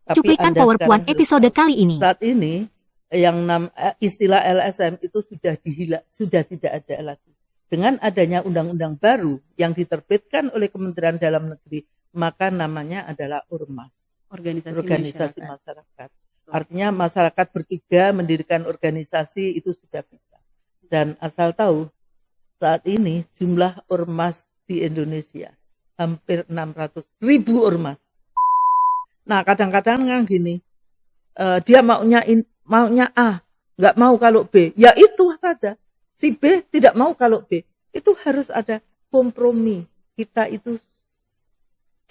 Tapi Cuplikan Anda PowerPoint sekarang episode harus tahu, kali ini. saat ini yang istilah LSM itu sudah tidak ada lagi. Dengan adanya undang-undang baru yang diterbitkan oleh Kementerian Dalam Negeri, maka namanya adalah ormas, organisasi masyarakat. Artinya masyarakat bertiga mendirikan organisasi itu sudah bisa. Dan asal tahu, saat ini jumlah ormas di Indonesia hampir 600.000 ormas. Nah, kadang-kadang kan gini, dia maunya A, nggak mau kalau B. Ya itu saja. Si B tidak mau kalau B. Itu harus ada kompromi. Kita itu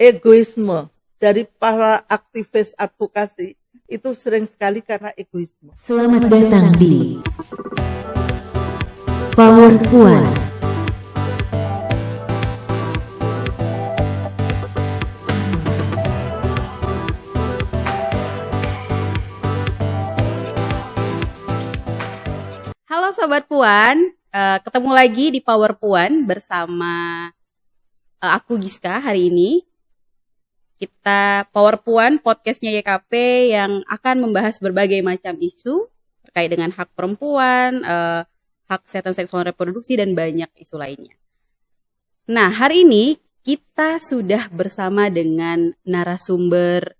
egoisme dari para aktivis advokasi itu sering sekali karena egoisme. Selamat datang di PowerPoint. Halo Sobat Puan, ketemu lagi di PowerPoint bersama aku Giska hari ini. Kita PowerPoint podcastnya YKP yang akan membahas berbagai macam isu terkait dengan hak perempuan, hak kesehatan seksual reproduksi, dan banyak isu lainnya. Nah, hari ini kita sudah bersama dengan narasumber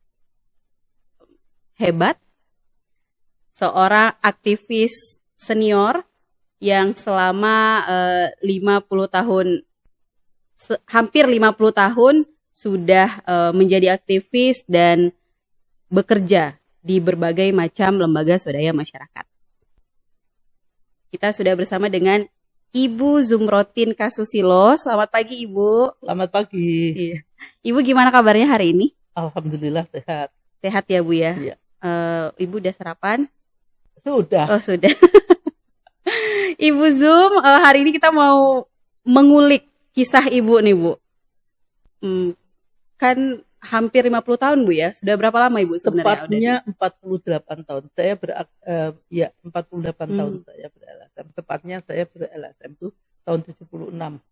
hebat, seorang aktivis senior yang selama 50 tahun, hampir 50 tahun sudah menjadi aktivis dan bekerja di berbagai macam lembaga swadaya masyarakat. Kita sudah bersama dengan Ibu Zumrotin Kasusilo. Selamat pagi Ibu. Selamat pagi. Iya. Ibu gimana kabarnya hari ini? Alhamdulillah sehat. Sehat ya Bu ya? Iya. Ibu udah sarapan? Sudah. Oh sudah. Ibu Zum, hari ini kita mau mengulik kisah Ibu nih Bu. Kan hampir 50 tahun Bu ya. Sudah berapa lama Ibu sebenarnya? Tepatnya 48 tahun. Saya 48 tahun saya ber-LSM. Tepatnya saya ber-LSM itu tahun 76.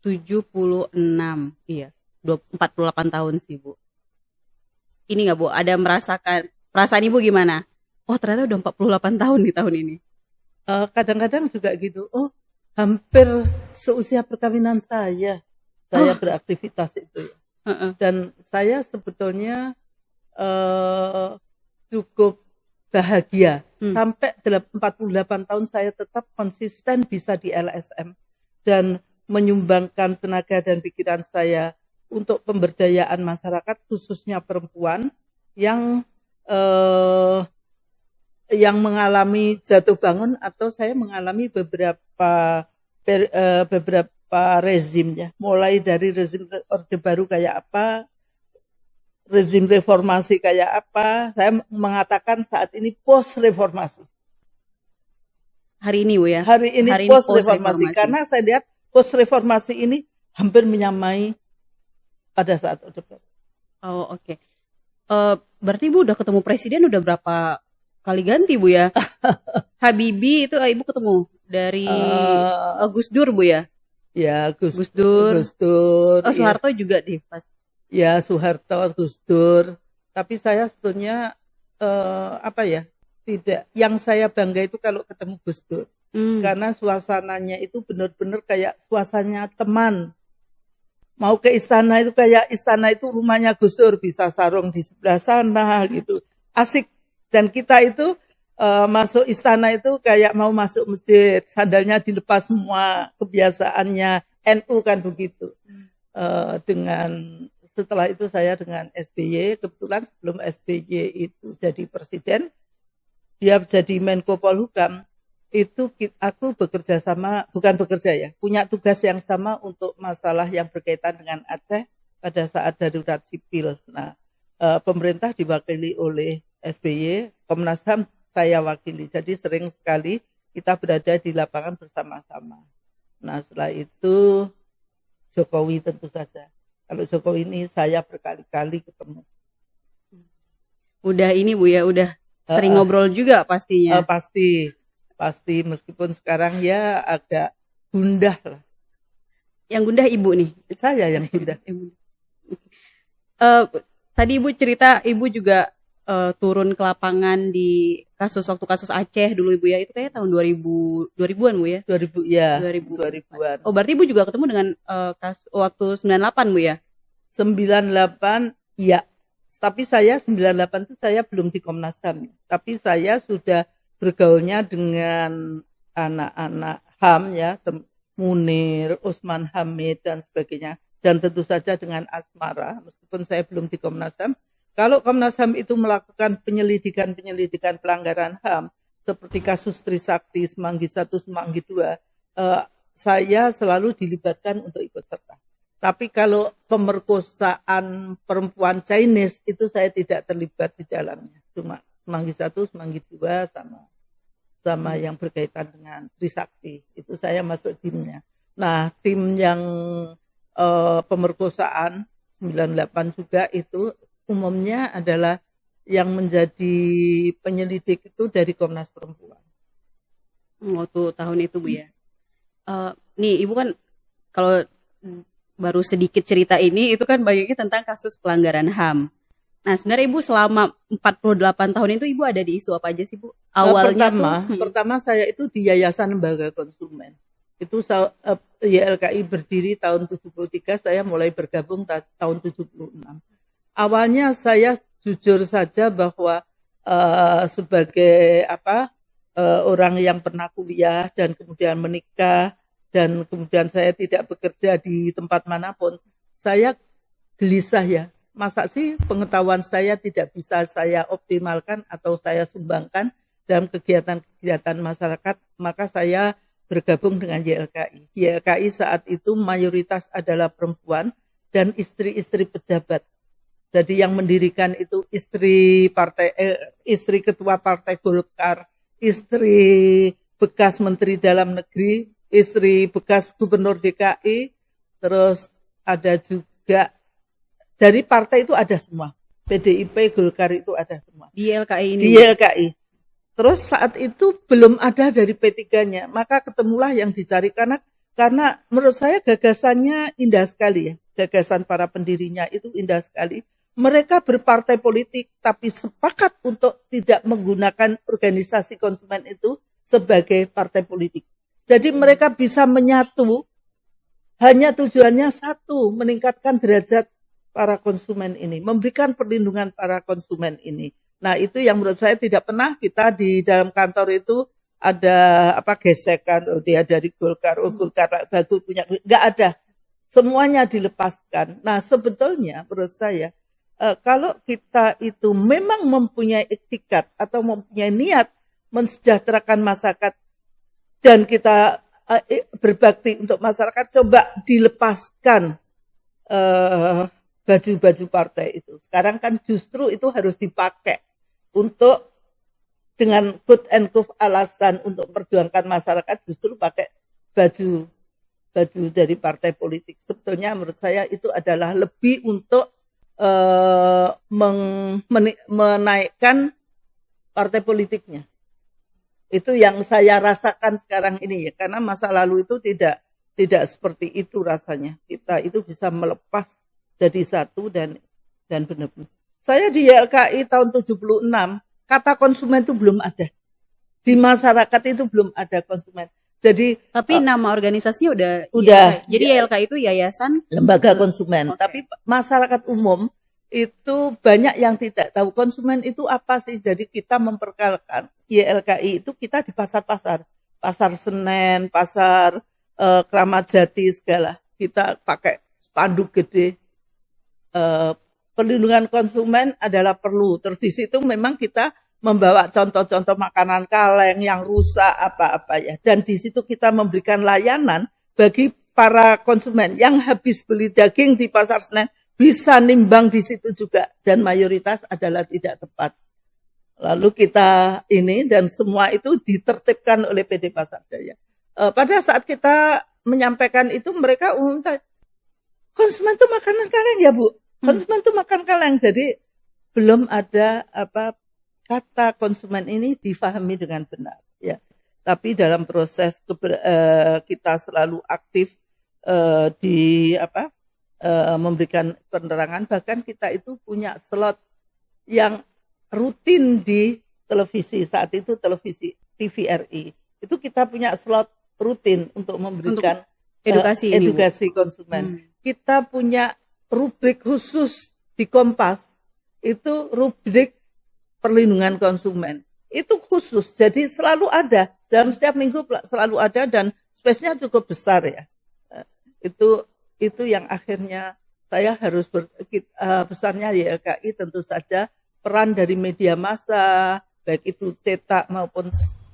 76. Iya. 48 tahun sih Bu. Ini enggak Bu, ada merasakan perasaan Ibu gimana? Oh, ternyata udah 48 tahun di tahun ini. Kadang-kadang juga gitu. Oh, hampir seusia perkawinan saya beraktivitas itu ya. Dan saya sebetulnya cukup bahagia. Sampai 48 tahun saya tetap konsisten bisa di LSM dan menyumbangkan tenaga dan pikiran saya untuk pemberdayaan masyarakat, khususnya perempuan yang mengalami jatuh bangun, atau saya mengalami beberapa rezim ya, mulai dari rezim Orde Baru kayak apa, rezim reformasi kayak apa. Saya mengatakan saat ini post reformasi. Hari ini Bu ya. Hari ini post reformasi karena saya lihat post reformasi ini hampir menyamai pada saat Orde Baru. Oh, oke. Berarti Bu udah ketemu presiden udah berapa kali ganti Bu ya? Habibie itu Ibu ketemu dari Gus Dur Bu ya? Ya, Gus Dur. Oh, Soeharto ya. juga deh pas. Ya, Soeharto, Gus Dur. Tapi saya sebetulnya tidak. Yang saya bangga itu kalau ketemu Gus Dur. Karena suasananya itu benar-benar kayak suasananya teman. Mau ke istana itu kayak istana itu rumahnya Gus Dur, bisa sarung di sebelah sana gitu. Asik. Dan kita itu masuk istana itu kayak mau masuk masjid, sandalnya dilepas semua, kebiasaannya NU kan begitu. Setelah itu saya dengan SBY, kebetulan sebelum SBY itu jadi presiden, dia jadi Menko Polhukam, itu aku punya tugas yang sama untuk masalah yang berkaitan dengan Aceh pada saat darurat sipil. Nah, pemerintah diwakili oleh SBY, Komnas HAM saya wakili. Jadi sering sekali kita berada di lapangan bersama-sama. Nah, setelah itu Jokowi tentu saja. Kalau Jokowi ini saya berkali-kali ketemu. Udah ini Bu ya, udah sering ngobrol juga pastinya. Pasti meskipun sekarang ya agak gundah lah. Yang gundah Ibu nih? Saya yang gundah. Tadi Ibu cerita Ibu juga turun ke lapangan di waktu kasus Aceh dulu Ibu ya, itu kayaknya tahun 2000-an Bu ya. 2000 ya, 2000-an. Oh, berarti Ibu juga ketemu dengan waktu 98 Bu ya? 98 ya. Tapi saya 98 itu saya belum di Komnas HAM. Tapi saya sudah bergaulnya dengan anak-anak HAM ya, Munir, Usman Hamid dan sebagainya. Dan tentu saja dengan Asmara, meskipun saya belum di Komnas HAM. Kalau Komnas HAM itu melakukan penyelidikan pelanggaran HAM, seperti kasus Trisakti, Semanggi 1, Semanggi 2, saya selalu dilibatkan untuk ikut serta. Tapi kalau pemerkosaan perempuan Chinese, itu saya tidak terlibat di dalamnya. Cuma Semanggi 1, Semanggi 2, sama yang berkaitan dengan Trisakti. Itu saya masuk timnya. Nah, tim yang pemerkosaan 98 juga itu umumnya adalah yang menjadi penyelidik itu dari Komnas Perempuan. Waktu tahun itu Bu ya. Nih Ibu kan kalau baru sedikit cerita ini itu kan banyaknya tentang kasus pelanggaran HAM. Nah sebenarnya Ibu selama 48 tahun itu Ibu ada di isu apa aja sih Bu? Awalnya pertama saya itu di Yayasan Lembaga Konsumen. Itu YLKI berdiri tahun 73, saya mulai bergabung tahun 76. Awalnya saya jujur saja bahwa sebagai orang yang pernah kuliah dan kemudian menikah dan kemudian saya tidak bekerja di tempat manapun, saya gelisah ya. Masa sih pengetahuan saya tidak bisa saya optimalkan atau saya sumbangkan dalam kegiatan-kegiatan masyarakat, maka saya bergabung dengan YLKI. YLKI saat itu mayoritas adalah perempuan dan istri-istri pejabat. Jadi yang mendirikan itu istri ketua partai Golkar, istri bekas menteri dalam negeri, istri bekas gubernur DKI, terus ada juga dari partai itu ada semua. PDIP, Golkar itu ada semua. Di YLKI ini? Di YLKI. Terus saat itu belum ada dari P3-nya, maka ketemulah yang dicari karena menurut saya gagasannya indah sekali ya. Gagasan para pendirinya itu indah sekali. Mereka berpartai politik tapi sepakat untuk tidak menggunakan organisasi konsumen itu sebagai partai politik. Jadi mereka bisa menyatu, hanya tujuannya satu, meningkatkan derajat para konsumen ini, memberikan perlindungan para konsumen ini. Nah itu yang menurut saya tidak pernah kita di dalam kantor itu ada gesekan, dia dari Golkar, Golkar bagus punya, nggak ada. Semuanya dilepaskan. Nah sebetulnya menurut saya, kalau kita itu memang mempunyai etikat atau mempunyai niat mensejahterakan masyarakat dan kita berbakti untuk masyarakat, coba dilepaskan baju-baju partai itu. Sekarang kan justru itu harus dipakai untuk dengan quote and quote alasan untuk memperjuangkan masyarakat, justru pakai baju dari partai politik. Sebetulnya menurut saya itu adalah lebih untuk menaikkan partai politiknya. Itu yang saya rasakan sekarang ini ya, karena masa lalu itu tidak seperti itu rasanya. Kita itu bisa melepas jadi satu dan benar-benar. Saya di YLKI tahun 76, kata konsumen itu belum ada. Di masyarakat itu belum ada konsumen. Jadi tapi nama organisasinya udah. Jadi YLKI itu Yayasan Lembaga Konsumen. Okay. Tapi masyarakat umum itu banyak yang tidak tahu konsumen itu apa sih. Jadi kita memperkenalkan YLKI itu kita di pasar-pasar, pasar Senen, pasar Kramat Jati segala. Kita pakai spanduk gede. Perlindungan konsumen adalah perlu. Terus di situ memang kita membawa contoh-contoh makanan kaleng yang rusak apa-apa ya. Dan di situ kita memberikan layanan bagi para konsumen yang habis beli daging di pasar Senen bisa nimbang di situ juga, dan mayoritas adalah tidak tepat. Lalu kita ini dan semua itu ditertibkan oleh PD Pasar Jaya. Pada saat kita menyampaikan itu mereka umumnya konsumen itu makanan kaleng ya Bu. Konsumen itu makan kaleng. Jadi belum ada kata konsumen ini difahami dengan benar ya. Tapi dalam proses kita selalu aktif memberikan penerangan, bahkan kita itu punya slot yang rutin di televisi, saat itu televisi TVRI. Itu kita punya slot rutin untuk memberikan edukasi ini, Bu. edukasi konsumen. Kita punya rubrik khusus di Kompas, itu rubrik perlindungan konsumen. Itu khusus, jadi selalu ada. Dalam setiap minggu selalu ada dan space-nya cukup besar ya. Itu yang akhirnya saya harus besarnya YLKI tentu saja peran dari media massa, baik itu cetak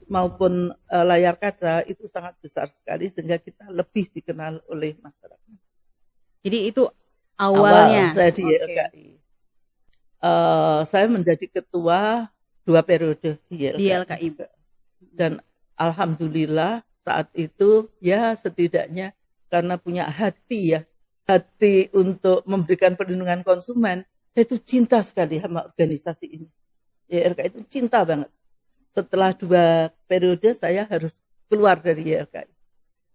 maupun layar kaca itu sangat besar sekali sehingga kita lebih dikenal oleh masyarakat. Jadi itu awalnya saya di YLKI. Saya menjadi ketua 2 periode di YLKI. Dan alhamdulillah saat itu ya setidaknya karena punya hati untuk memberikan perlindungan konsumen, saya itu cinta sekali sama organisasi ini. YLKI itu cinta banget. Setelah 2 periode saya harus keluar dari YLKI.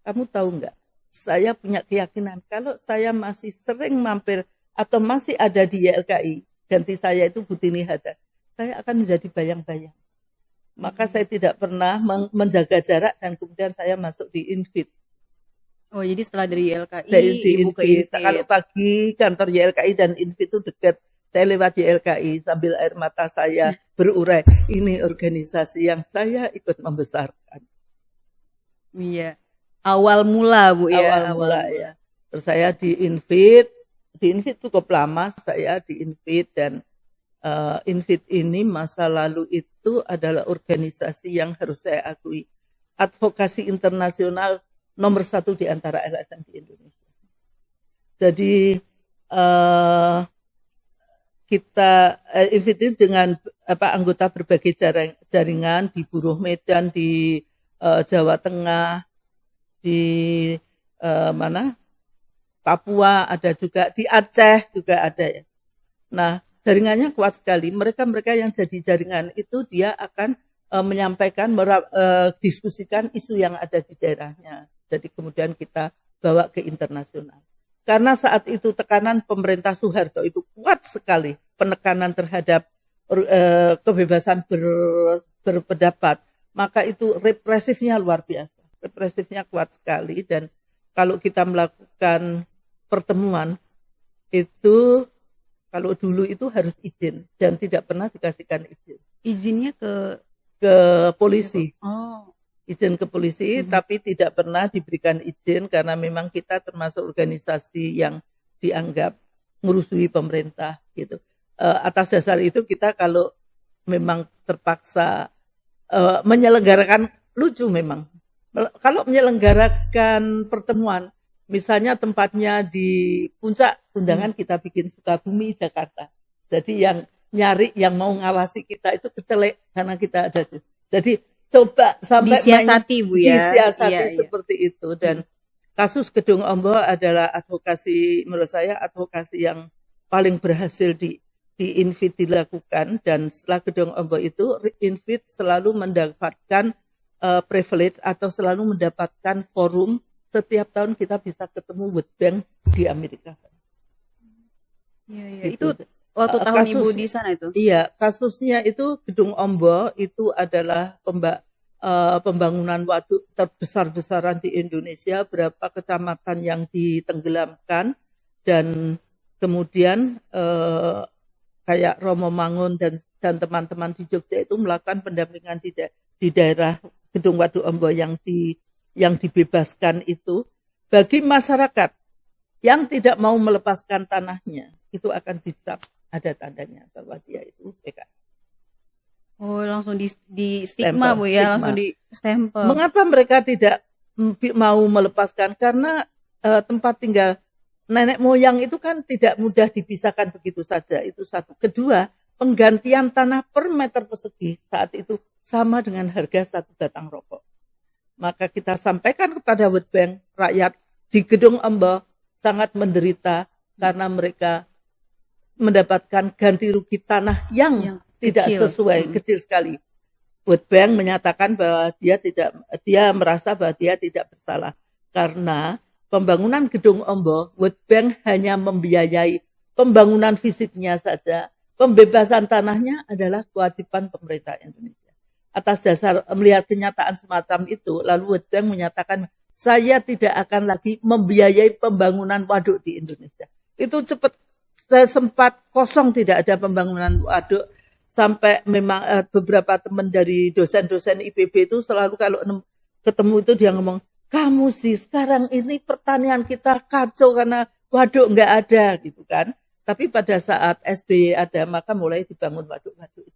Kamu tahu nggak? Saya punya keyakinan kalau saya masih sering mampir atau masih ada di YLKI, ganti saya itu Butini Hadad, saya akan menjadi bayang-bayang. Maka saya tidak pernah menjaga jarak dan kemudian saya masuk di Infit. Oh, jadi setelah dari YLKI, Ibu ke Infit. Kalau pagi kantor YLKI dan Infit itu dekat. Saya lewat YLKI sambil air mata saya berurai. Ini organisasi yang saya ikut membesarkan. Iya. Awal mula, Bu, ya. Awal mula, ya. Terus saya di Infit cukup lama saya di Infit dan Infit ini masa lalu itu adalah organisasi yang harus saya akui advokasi internasional nomor 1 di antara LSM di Indonesia. Jadi kita Infit ini dengan anggota berbagai jaringan di Buruh Medan, di Jawa Tengah, di Papua ada juga, di Aceh juga ada ya. Nah, jaringannya kuat sekali. Mereka yang jadi jaringan itu dia akan menyampaikan, diskusikan isu yang ada di daerahnya. Jadi kemudian kita bawa ke internasional. Karena saat itu tekanan pemerintah Soeharto itu kuat sekali, penekanan terhadap kebebasan berpendapat, maka itu represifnya luar biasa. Represifnya kuat sekali dan kalau kita melakukan pertemuan itu kalau dulu itu harus izin dan tidak pernah dikasihkan izin. Izinnya ke polisi. Oh. Izin ke polisi, tapi tidak pernah diberikan izin karena memang kita termasuk organisasi yang dianggap merusui pemerintah gitu. Atas dasar itu kita kalau memang terpaksa menyelenggarakan, lucu memang. Kalau menyelenggarakan pertemuan, misalnya tempatnya di puncak, undangan kita bikin Sukabumi, Jakarta. Jadi yang nyari, yang mau ngawasi kita itu kecelek karena kita ada tuh. Jadi coba sampai disiasati, Bu, ya. Disiasati seperti itu. Dan kasus Gedung Ombo adalah advokasi, menurut saya advokasi yang paling berhasil di Infit dilakukan. Dan setelah Gedung Ombo itu, Infit selalu mendapatkan privilege atau selalu mendapatkan forum. Setiap tahun kita bisa ketemu World Bank di Amerika. Iya. Itu waktu tahun Ibu di sana itu? Iya, kasusnya itu Gedung Ombo itu adalah pembangunan waduk terbesar-besaran di Indonesia, berapa kecamatan yang ditenggelamkan dan kemudian kayak Romo Mangun dan teman-teman di Jogja itu melakukan pendampingan di daerah Gedung Waduk Ombo yang dibebaskan itu bagi masyarakat yang tidak mau melepaskan tanahnya itu akan dicap ada tandanya bahwa dia itu PKI. Oh, langsung di stigma, Bu, ya, langsung di stempel. Mengapa mereka tidak mau melepaskan? Karena tempat tinggal nenek moyang itu kan tidak mudah dipisahkan begitu saja. Itu satu. Kedua, penggantian tanah per meter persegi saat itu sama dengan harga 1 batang rokok. Maka kita sampaikan kepada World Bank, rakyat di Gedung Ombo sangat menderita karena mereka mendapatkan ganti rugi tanah yang tidak sesuai, kecil sekali. World Bank menyatakan bahwa dia merasa bahwa dia tidak bersalah karena pembangunan Gedung Ombo, World Bank hanya membiayai pembangunan fisiknya saja, pembebasan tanahnya adalah kewajiban pemerintah Indonesia. Atas dasar melihat kenyataan semacam itu, lalu World Bank menyatakan saya tidak akan lagi membiayai pembangunan waduk di Indonesia. Itu cepat sempat kosong, tidak ada pembangunan waduk, sampai memang beberapa teman dari dosen-dosen IPB itu selalu kalau ketemu itu dia ngomong, kamu sih sekarang ini pertanian kita kacau karena waduk nggak ada gitu kan. Tapi pada saat SBY ada maka mulai dibangun waduk-waduk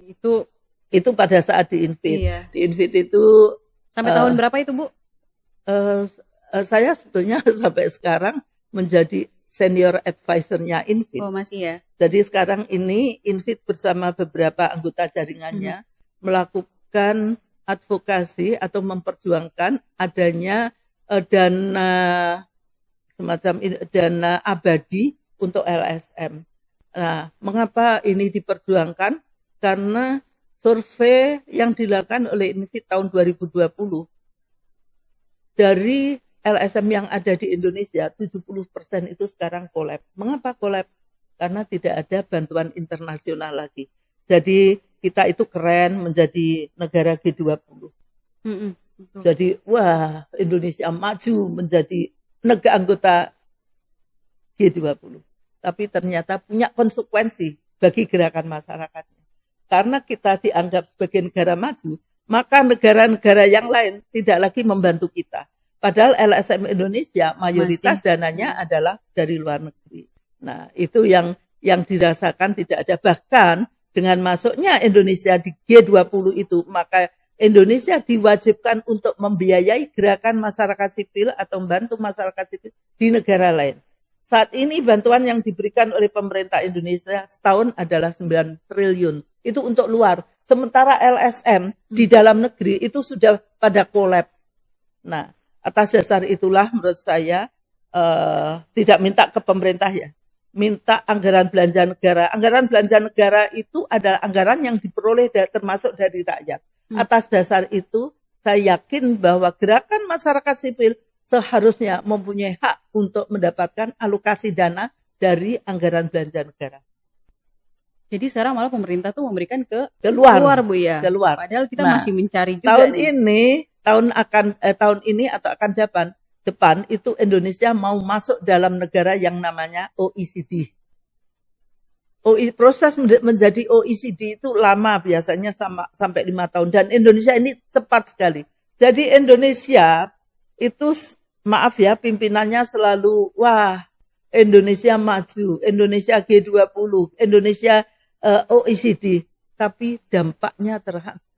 itu. Itu pada saat di Invit. Iya. Di Invit itu Sampai tahun berapa itu, Bu? saya sebetulnya sampai sekarang menjadi senior advisor-nya Invit. Oh, masih ya. Jadi sekarang ini Invit bersama beberapa anggota jaringannya melakukan advokasi atau memperjuangkan adanya dana semacam dana abadi untuk LSM. Nah, mengapa ini diperjuangkan? Karena survei yang dilakukan oleh Invit tahun 2020 dari LSM yang ada di Indonesia 70% itu sekarang collab. Mengapa collab? Karena tidak ada bantuan internasional lagi. Jadi kita itu keren menjadi negara G20. Jadi wah, Indonesia maju menjadi negara anggota G20. Tapi ternyata punya konsekuensi bagi gerakan masyarakatnya. Karena kita dianggap sebagai negara maju, maka negara-negara yang lain tidak lagi membantu kita. Padahal LSM Indonesia mayoritas dananya adalah dari luar negeri. Nah, itu yang dirasakan tidak ada. Bahkan dengan masuknya Indonesia di G20 itu, maka Indonesia diwajibkan untuk membiayai gerakan masyarakat sipil atau membantu masyarakat sipil di negara lain. Saat ini bantuan yang diberikan oleh pemerintah Indonesia setahun adalah 9 triliun. Itu untuk luar. Sementara LSM di dalam negeri itu sudah pada collab. Nah, atas dasar itulah menurut saya tidak minta ke pemerintah ya. Minta anggaran belanja negara. Anggaran belanja negara itu adalah anggaran yang diperoleh termasuk dari rakyat. Atas dasar itu, saya yakin bahwa gerakan masyarakat sipil seharusnya mempunyai hak untuk mendapatkan alokasi dana dari anggaran belanja negara. Jadi sekarang malah pemerintah tuh memberikan ke luar, Bu ya. Ke luar. Padahal kita masih mencari juga tahun ini atau akan depan itu Indonesia mau masuk dalam negara yang namanya OECD. Proses menjadi OECD itu lama, biasanya sampai 5 tahun. Dan Indonesia ini cepat sekali. Jadi Indonesia itu, maaf ya, pimpinannya selalu, wah, Indonesia maju, Indonesia G20, Indonesia OECD. Tapi dampaknya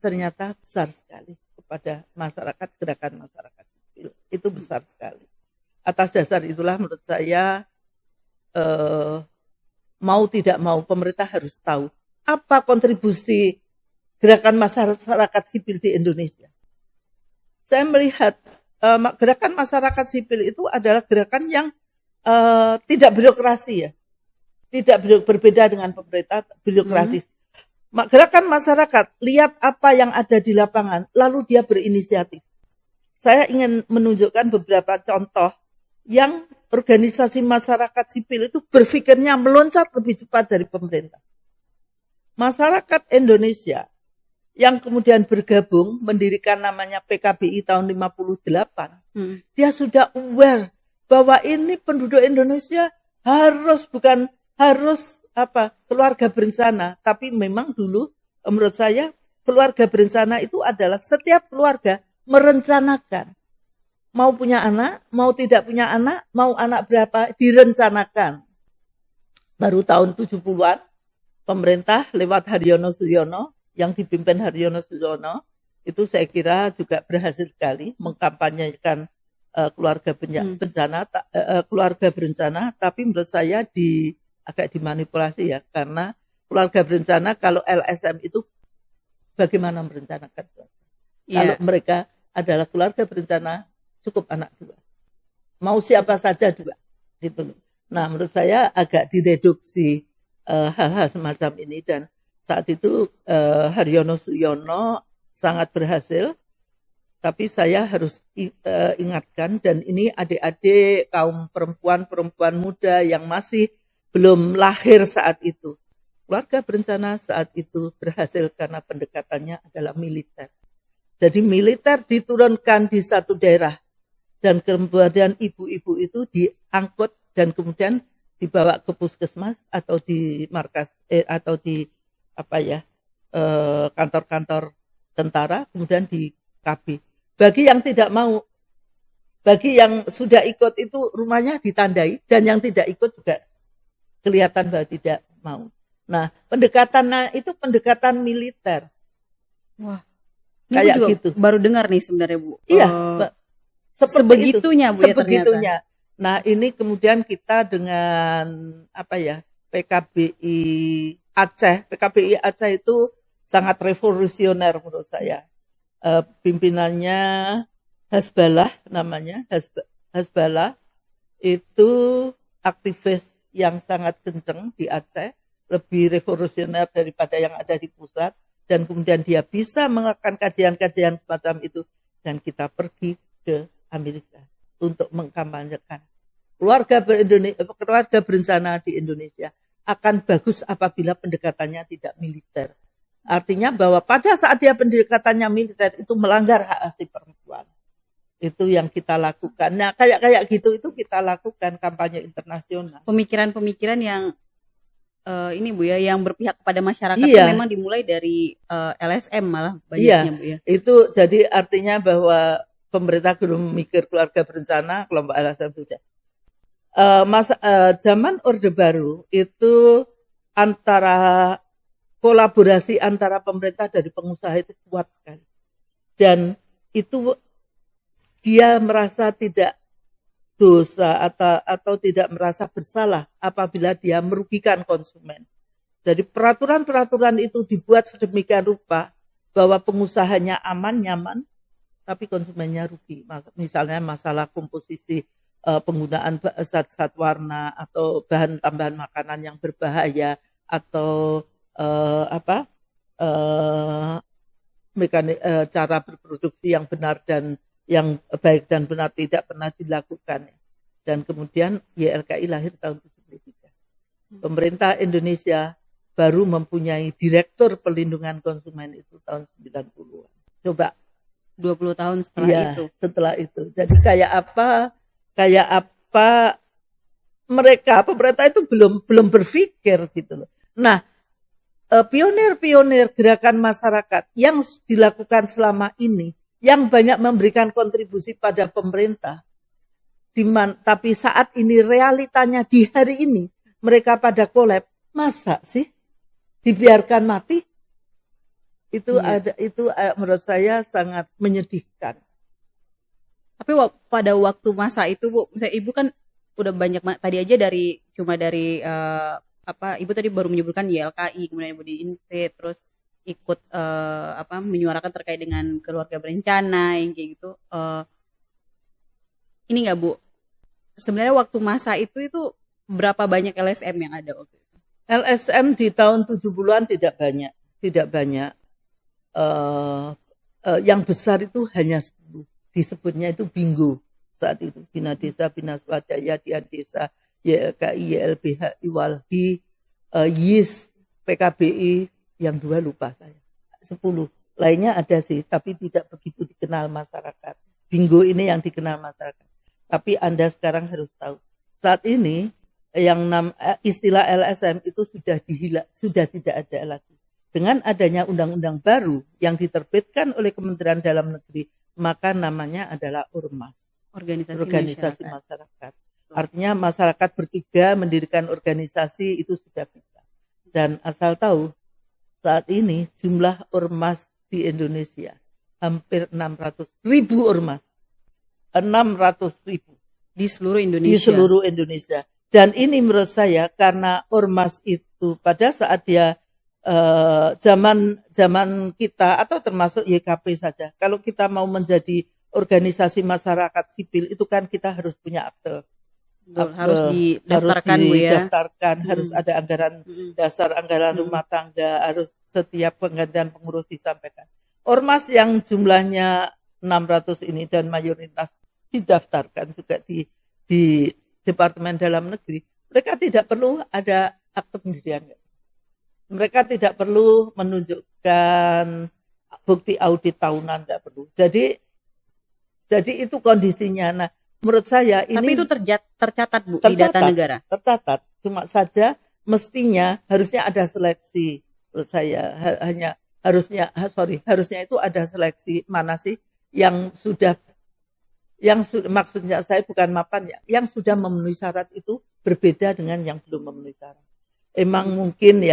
ternyata besar sekali kepada masyarakat, gerakan masyarakat sipil. Itu besar sekali. Atas dasar itulah menurut saya, mau tidak mau pemerintah harus tahu apa kontribusi gerakan masyarakat sipil di Indonesia. Saya melihat gerakan masyarakat sipil itu adalah gerakan yang tidak birokrasi ya. Tidak berbeda dengan pemerintah birokratis. Gerakan masyarakat lihat apa yang ada di lapangan lalu dia berinisiatif. Saya ingin menunjukkan beberapa contoh yang organisasi masyarakat sipil itu berpikirnya meloncat lebih cepat dari pemerintah. Masyarakat Indonesia yang kemudian bergabung mendirikan namanya PKBI tahun 58, dia sudah aware bahwa ini penduduk Indonesia harus keluarga berencana, tapi memang dulu menurut saya keluarga berencana itu adalah setiap keluarga merencanakan. Mau punya anak, mau tidak punya anak, mau anak berapa, direncanakan. Baru tahun 70-an, pemerintah lewat Haryono Suyono, yang dipimpin Haryono Suyono, itu saya kira juga berhasil sekali mengkampanyekan keluarga berencana, tapi menurut saya agak dimanipulasi ya, karena keluarga berencana kalau LSM itu bagaimana merencanakan keluarga. Kalau mereka adalah keluarga berencana, cukup anak 2. Mau siapa saja 2. Gitu. Nah, menurut saya agak direduksi hal-hal semacam ini. Dan saat itu Haryono Suyono sangat berhasil. Tapi saya harus ingatkan, dan ini adik-adik kaum perempuan muda yang masih belum lahir saat itu. Keluarga berencana saat itu berhasil karena pendekatannya adalah militer. Jadi militer diturunkan di satu daerah dan kemudian ibu-ibu itu diangkut dan kemudian dibawa ke puskesmas atau di markas atau di kantor-kantor tentara, kemudian di KB. Bagi yang tidak mau, bagi yang sudah ikut itu rumahnya ditandai, dan yang tidak ikut juga kelihatan bahwa tidak mau. Nah, pendekatannya itu pendekatan militer. Wah, kayak juga gitu. Baru dengar nih sebenarnya, Bu. Iya, sebegitunya, Bu, sebegitunya. Ya, nah, ini kemudian kita dengan PKBI Aceh. PKBI Aceh itu sangat revolusioner menurut saya. Pimpinannya Hasbalah namanya, Hasbalah itu aktivis yang sangat kenceng di Aceh, lebih revolusioner daripada yang ada di pusat, dan kemudian dia bisa melakukan kajian-kajian semacam itu, dan kita pergi ke Amerika untuk mengkampanyekan keluarga berencana di Indonesia akan bagus apabila pendekatannya tidak militer. Artinya bahwa pada saat dia pendekatannya militer itu melanggar hak asasi perempuan. Itu yang kita lakukan. Nah, kayak gitu itu kita lakukan kampanye internasional. Pemikiran-pemikiran yang ini Bu ya, yang berpihak kepada masyarakat itu memang dimulai dari LSM malah banyaknya Bu ya. Itu jadi artinya bahwa pemerintah belum mikir keluarga berencana, kelompok LSM sudah. Zaman Orde Baru itu kolaborasi antara pemerintah dan pengusaha itu kuat sekali. Dan itu dia merasa tidak dosa atau tidak merasa bersalah apabila dia merugikan konsumen. Jadi peraturan-peraturan itu dibuat sedemikian rupa bahwa pengusahanya aman, nyaman, tapi konsumennya rugi. Misalnya masalah komposisi penggunaan zat-zat warna atau bahan tambahan makanan yang berbahaya atau cara berproduksi yang benar dan yang baik dan benar tidak pernah dilakukan. Dan kemudian YLKI lahir tahun 73. Pemerintah Indonesia baru mempunyai Direktur Perlindungan Konsumen itu tahun 90-an. Coba 20 tahun setelah itu. Setelah itu. Jadi kayak apa pemerintah itu belum berpikir gitu loh. Nah, pionir-pionir gerakan masyarakat yang dilakukan selama ini, yang banyak memberikan kontribusi pada pemerintah, tapi saat ini realitanya di hari ini mereka pada kolab, masa sih dibiarkan mati? Itu menurut saya sangat menyedihkan. Tapi pada waktu masa itu Bu, misalnya Ibu kan udah banyak tadi aja cuma dari Ibu tadi baru menyebutkan YLKI, kemudian Ibu di INFIT, terus ikut menyuarakan terkait dengan keluarga berencana yang kayak gitu. Ini nggak Bu? Sebenarnya waktu masa itu berapa banyak LSM yang ada waktu itu? LSM di tahun 70-an tidak banyak. Yang besar itu hanya 10. Disebutnya itu bingo saat itu. Bina Desa, Bina Swadaya, Dian Desa, YLKI, YLBH, IWALHI, YIS, PKBI, yang 2 lupa saya. 10 lainnya ada sih, tapi tidak begitu dikenal masyarakat. Bingo ini yang dikenal masyarakat. Tapi Anda sekarang harus tahu, saat ini yang istilah LSM itu sudah tidak ada lagi. Dengan adanya undang-undang baru yang diterbitkan oleh Kementerian Dalam Negeri, maka namanya adalah Ormas, organisasi masyarakat. Artinya masyarakat bertiga mendirikan organisasi itu sudah bisa. Dan asal tahu, saat ini jumlah ormas di Indonesia hampir 600.000 ormas. 600.000 di seluruh Indonesia. Dan ini menurut saya karena ormas itu pada saat dia zaman kita atau termasuk YKP saja. Kalau kita mau menjadi organisasi masyarakat sipil itu kan kita harus punya akte. Harus didaftarkan, harus ada anggaran dasar, anggaran rumah tangga, harus setiap penggantian pengurus disampaikan. Ormas yang jumlahnya 600 ini dan mayoritas didaftarkan juga di Departemen Dalam Negeri, Mereka tidak perlu ada akte pendirian. Mereka tidak perlu menunjukkan bukti audit tahunan, tidak perlu. Jadi itu kondisinya. Nah, menurut saya ini. Tapi itu tercatat Bu di data negara. Tercatat. Cuma saja mestinya harusnya ada seleksi. Menurut saya harusnya itu ada seleksi mana sih yang sudah maksudnya saya bukan mapan ya, yang sudah memenuhi syarat itu berbeda dengan yang belum memenuhi syarat. Emang mungkin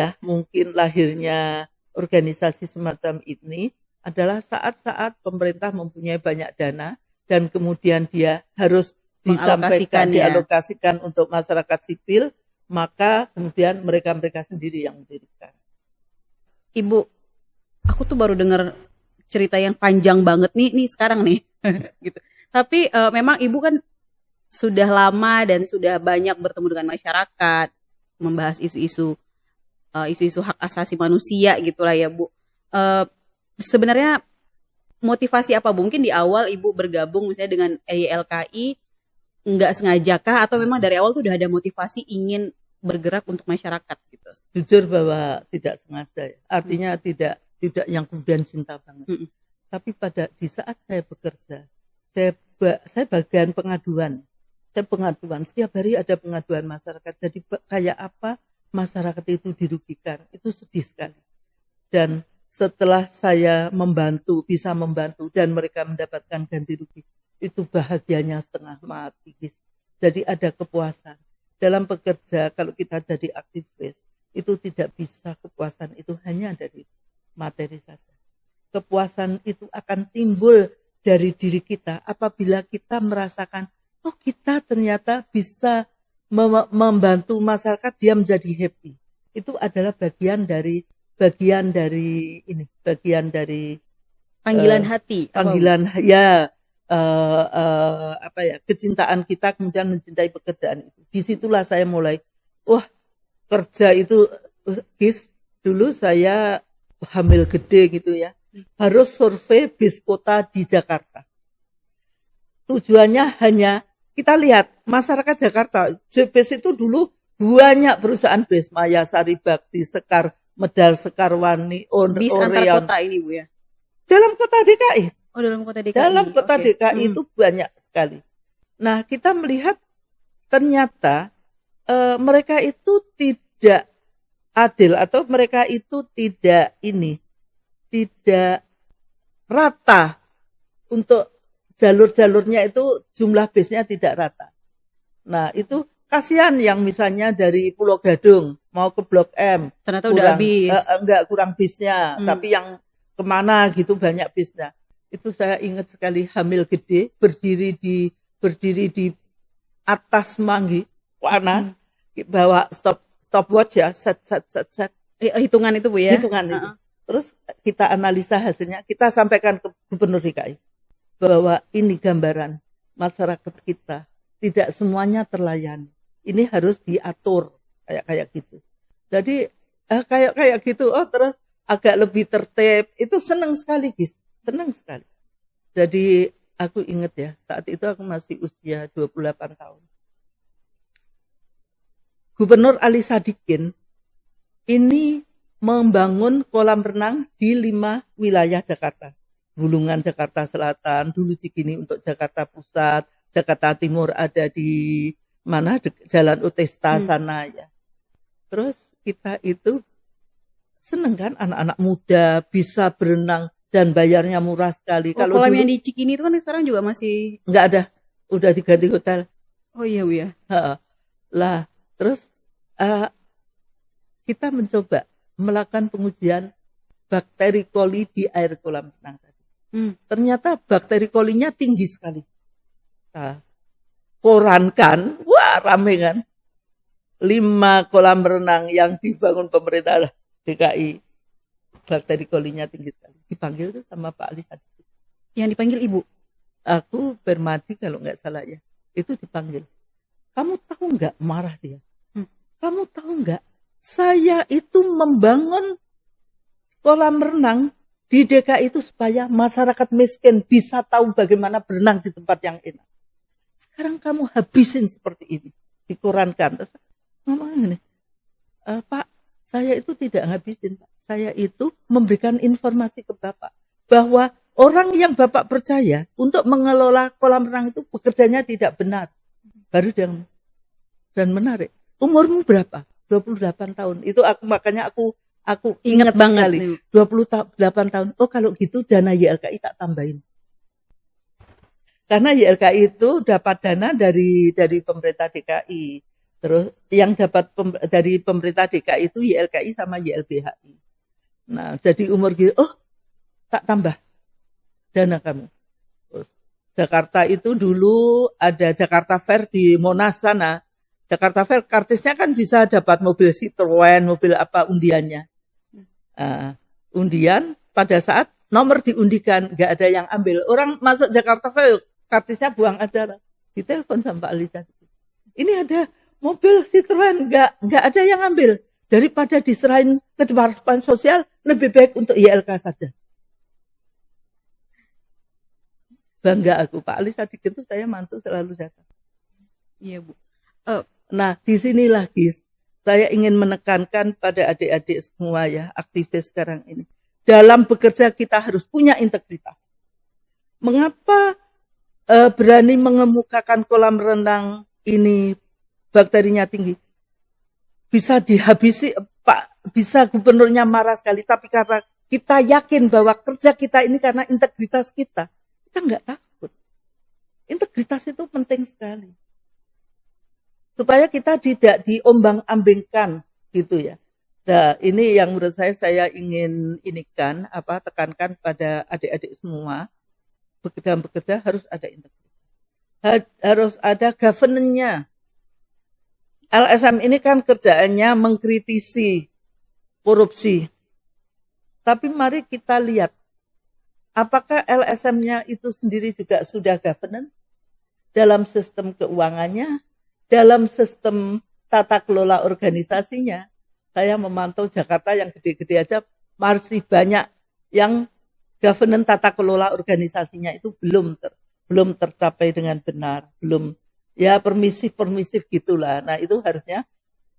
lahirnya organisasi semacam ini adalah saat-saat pemerintah mempunyai banyak dana dan kemudian dia harus disampaikan, dialokasikan untuk masyarakat sipil, maka kemudian mereka sendiri yang mendirikan. Ibu, aku tuh baru dengar cerita yang panjang banget nih sekarang nih. Gitu. Tapi memang Ibu kan sudah lama dan sudah banyak bertemu dengan masyarakat, membahas isu-isu hak asasi manusia gitulah ya Bu. Sebenarnya motivasi apa mungkin di awal Ibu bergabung misalnya dengan YLKI, nggak sengajakah atau memang dari awal tuh udah ada motivasi ingin bergerak untuk masyarakat gitu? Jujur bahwa tidak sengaja, artinya tidak yang kemudian cinta banget. Tapi di saat saya bekerja, saya bagian pengaduan. Setiap hari ada pengaduan masyarakat. Jadi kayak apa masyarakat itu dirugikan, itu sedih sekali. Dan setelah saya bisa membantu dan mereka mendapatkan ganti rugi, itu bahagianya setengah mati. Jadi ada kepuasan. Dalam bekerja, kalau kita jadi aktivis, itu tidak bisa kepuasan itu hanya dari materi saja. Kepuasan itu akan timbul dari diri kita apabila kita merasakan, oh kita ternyata bisa membantu masyarakat, dia menjadi happy. Itu adalah bagian dari panggilan hati. Panggilan kecintaan kita kemudian mencintai pekerjaan itu. Disitulah saya mulai, kerja itu, dulu saya hamil gede gitu ya, harus survei bis kota di Jakarta. Tujuannya hanya kita lihat masyarakat Jakarta, bis itu dulu banyak perusahaan bis, Maya Sari Bakti, Sekar Medal, Sekarwani, bis antar kota ini Bu ya? Dalam kota DKI. Oh, dalam kota DKI. Dalam kota DKI itu banyak sekali. Nah, kita melihat ternyata mereka itu tidak adil atau mereka itu tidak rata untuk jalur-jalurnya, itu jumlah bisnya tidak rata. Nah, itu kasihan yang misalnya dari Pulau Gadung mau ke Blok M. Ternyata udah habis. Kurang bisnya, tapi yang kemana gitu banyak bisnya. Itu saya ingat sekali hamil gede, berdiri di atas Manggi, panas, bawa stopwatch ya, set. Hitungan itu Bu ya? Hitungan itu. Terus kita analisa hasilnya, kita sampaikan ke Gubernur DKI bahwa ini gambaran masyarakat kita tidak semuanya terlayani. Ini harus diatur kayak gitu. Jadi kayak gitu. Terus agak lebih tertib. Itu senang sekali, senang sekali. Jadi aku ingat ya, saat itu aku masih usia 28 tahun. Gubernur Ali Sadikin ini membangun kolam renang di 5 wilayah Jakarta. Bulungan Jakarta Selatan, dulu Cikini untuk Jakarta Pusat, Jakarta Timur ada di mana Jalan Utesta sana ya. Terus kita itu seneng kan, anak-anak muda bisa berenang dan bayarnya murah sekali. Kalau kolam yang di Cikini itu kan sekarang juga masih nggak ada, udah diganti hotel. Oh iya Bu ya. Lah terus kita mencoba melakukan pengujian bakteri coli di air kolam renang tadi. Ternyata bakteri colinya tinggi sekali. Korankan, wah rame kan. 5 kolam renang yang dibangun pemerintah DKI, bakteri colinya tinggi sekali. Dipanggil tuh sama Pak Ali Sadikin. Yang dipanggil Ibu? Aku Permadi kalau nggak salah ya. Itu dipanggil. Kamu tahu nggak, marah dia. Kamu tahu nggak, saya itu membangun kolam renang di DKI itu supaya masyarakat miskin bisa tahu bagaimana berenang di tempat yang enak. Sekarang kamu habisin seperti ini, dikorankan. Terus ngomong gini, Pak, saya itu tidak ngabisin, Pak. Saya itu memberikan informasi ke Bapak bahwa orang yang Bapak percaya untuk mengelola kolam renang itu bekerjanya tidak benar. Baru dia ngomong. Dan menarik. Umurmu berapa? 28 tahun. Itu makanya aku ingat banget sekali. nih. 28 tahun. Oh, kalau gitu dana YLKI tak tambahin. Karena YLKI itu dapat dana dari pemerintah DKI. Terus yang dapat dari pemerintah DKI itu YLKI sama YLBHI. Nah, jadi umur gitu, oh, tak tambah dana kamu. Terus Jakarta itu dulu ada Jakarta Fair di Monas sana. Jakarta Fair kartisnya kan bisa dapat mobil Citroen, mobil apa undiannya. Undian pada saat nomor diundikan, nggak ada yang ambil. Orang masuk Jakarta Fair, kartisnya buang aja. Ditelepon sama Pak Ali tadi. Ini ada mobil Citroen, nggak ada yang ambil. Daripada diserahin ke Departemen Sosial, lebih baik untuk YLK saja. Bangga aku, Pak Ali Sadiq itu saya mantu selalu datang. Iya, Bu. Nah, disinilah Gis, saya ingin menekankan pada adik-adik semua ya, aktivis sekarang ini. Dalam bekerja kita harus punya integritas. Mengapa berani mengemukakan kolam renang ini bakterinya tinggi? Bisa dihabisi, Pak, bisa gubernurnya marah sekali, tapi karena kita yakin bahwa kerja kita ini karena integritas kita nggak takut. Integritas itu penting sekali. Supaya kita tidak diombang-ambingkan gitu ya. Nah, ini yang menurut saya ingin tekankan pada adik-adik semua. Bekerja harus ada integritas. Harus ada governance-nya. LSM ini kan kerjaannya mengkritisi korupsi. Tapi mari kita lihat, apakah LSM-nya itu sendiri juga sudah governance dalam sistem keuangannya, dalam sistem tata kelola organisasinya. Saya memantau Jakarta yang gede-gede aja masih banyak yang governance tata kelola organisasinya itu belum tercapai dengan benar, belum ya permisif gitulah. Nah, itu harusnya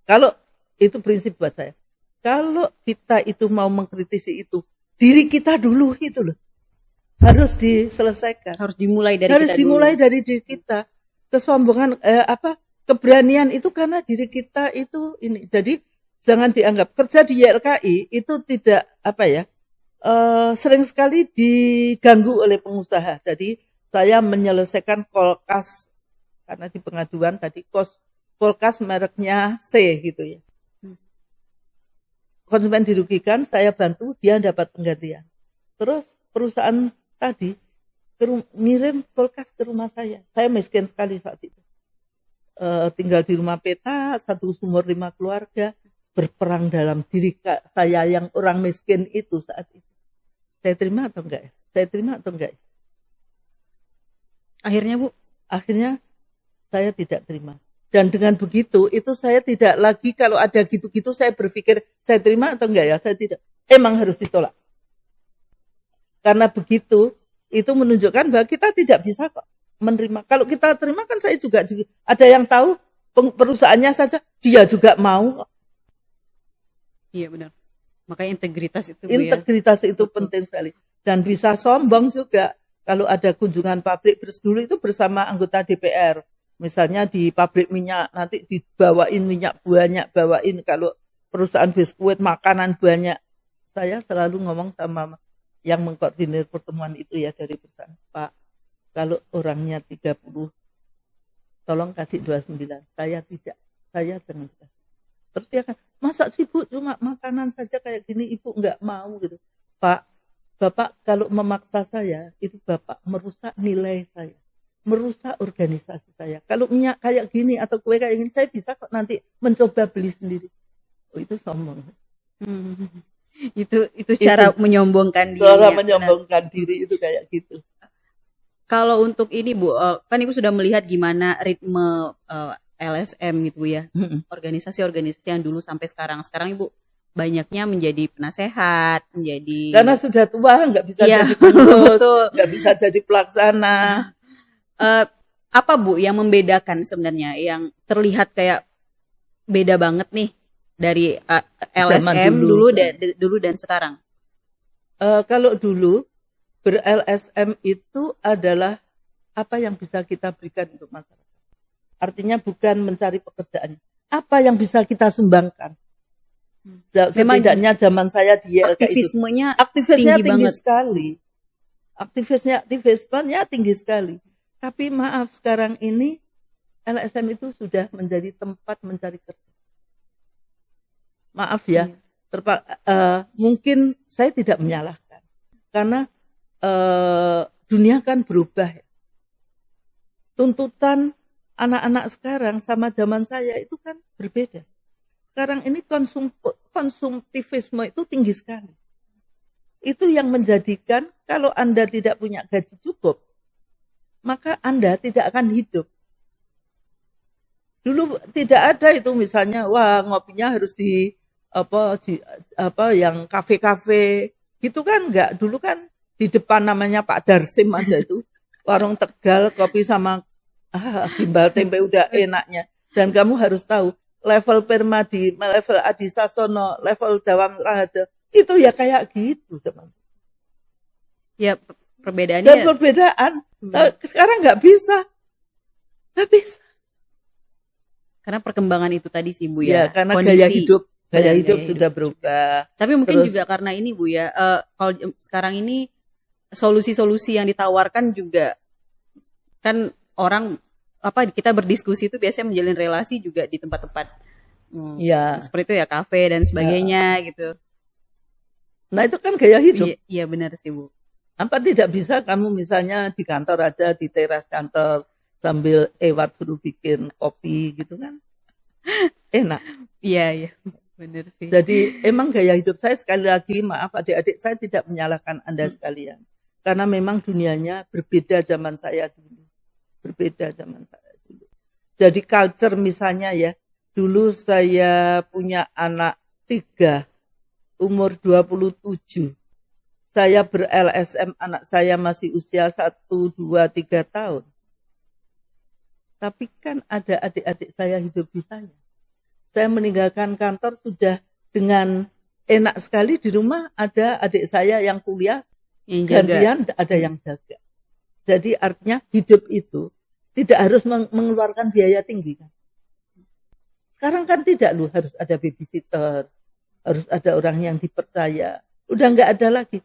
kalau itu prinsip buat saya. Kalau kita itu mau mengkritisi itu, diri kita dulu itu loh. Harus diselesaikan. Harus dimulai dari diri kita. Kesombongan keberanian itu karena diri kita itu ini. Jadi jangan dianggap kerja di YLKI itu tidak sering sekali diganggu oleh pengusaha. Jadi saya menyelesaikan kolkas karena di pengaduan tadi kolkas mereknya C gitu ya. Konsumen dirugikan, saya bantu, dia dapat penggantian. Terus perusahaan tadi ngirim kulkas ke rumah saya. Saya miskin sekali saat itu. Tinggal di rumah peta, satu sumur 5 keluarga, berperang dalam diri saya yang orang miskin itu saat itu. Saya terima atau enggak ya? Akhirnya, Bu? Akhirnya saya tidak terima. Dan dengan begitu, itu saya tidak lagi kalau ada gitu-gitu saya berpikir, saya terima atau enggak ya? Saya tidak. Emang harus ditolak. Karena begitu, itu menunjukkan bahwa kita tidak bisa kok menerima. Kalau kita terima kan saya juga ada yang tahu perusahaannya saja, dia juga mau. Iya benar. Makanya integritas itu Integritas itu penting sekali. Dan bisa sombong juga. Kalau ada kunjungan pabrik, terus dulu itu bersama anggota DPR. Misalnya di pabrik minyak, nanti dibawain minyak banyak, bawain kalau perusahaan biskuit, makanan banyak. Saya selalu ngomong sama yang mengkoordinir pertemuan itu ya dari perusahaan. Pak, kalau orangnya 30, tolong kasih 29. Saya tidak, saya jangan kasih. Terus dia kan, masa sih Bu cuma makanan saja kayak gini, Ibu nggak mau gitu. Pak, Bapak kalau memaksa saya, itu Bapak merusak nilai saya. Merusak organisasi saya. Kalau minyak kayak gini atau kue kayak gini, saya bisa kok nanti mencoba beli sendiri. Oh, itu sombong. Itu cara menyombongkan diri. Cara menyombongkan diri itu kayak gitu. Kalau untuk ini Bu, kan Ibu sudah melihat gimana ritme LSM gitu ya. Organisasi-organisasi yang dulu sampai sekarang. Sekarang Ibu banyaknya menjadi penasehat, menjadi karena sudah tua nggak bisa jadi pengurus, nggak bisa jadi pelaksana. Apa Bu yang membedakan sebenarnya yang terlihat kayak beda banget nih dari Zaman LSM dulu. dulu dan sekarang? Kalau dulu ber-LSM itu adalah apa yang bisa kita berikan untuk masyarakat. Artinya bukan mencari pekerjaan. Apa yang bisa kita sumbangkan. Memang Setidaknya zaman saya di YLK itu. aktivismenya Tinggi banget. sekali. Aktivismenya tinggi sekali. Tapi maaf, sekarang ini LSM itu sudah menjadi tempat mencari kerja. Maaf ya, mungkin saya tidak menyalahkan. Karena dunia kan berubah. Tuntutan anak-anak sekarang sama zaman saya itu kan berbeda. Sekarang ini konsumtivisme itu tinggi sekali. Itu yang menjadikan kalau Anda tidak punya gaji cukup, maka Anda tidak akan hidup. Dulu tidak ada itu misalnya, wah ngopinya harus di yang kafe-kafe gitu kan enggak. Dulu kan di depan namanya Pak Darsim aja itu warung Tegal, kopi sama gimbal tempe udah enaknya. Dan kamu harus tahu level Permadi, level Adi Sasono, level Dawam Raharja itu ya kayak gitu teman. Ya perbedaannya. Perbedaan. Sekarang nggak bisa. Karena perkembangan itu tadi sih Bu ya. Karena kondisi, gaya hidup sudah berubah. Tapi mungkin juga karena ini Bu ya, kalau sekarang ini solusi-solusi yang ditawarkan juga kan orang kita berdiskusi itu biasanya menjalin relasi juga di tempat-tempat seperti itu ya, kafe dan sebagainya gitu. Nah itu kan gaya hidup. Iya benar sih Bu. Apa tidak bisa kamu misalnya di kantor aja, di teras kantor sambil suruh bikin kopi gitu kan enak. Iya benar sih. Jadi emang gaya hidup saya, sekali lagi maaf adik-adik, saya tidak menyalahkan Anda sekalian karena memang dunianya berbeda zaman saya dulu. Jadi culture misalnya ya, dulu saya punya anak 3 umur 27. Saya ber-LSM, anak saya masih usia 1, 2, 3 tahun. Tapi kan ada adik-adik saya hidup di sana. Saya meninggalkan kantor sudah dengan enak sekali, di rumah ada adik saya yang kuliah, gantian ada yang jaga. Jadi artinya hidup itu tidak harus mengeluarkan biaya tinggi kan. Sekarang kan tidak loh, harus ada babysitter, harus ada orang yang dipercaya. Udah nggak ada lagi.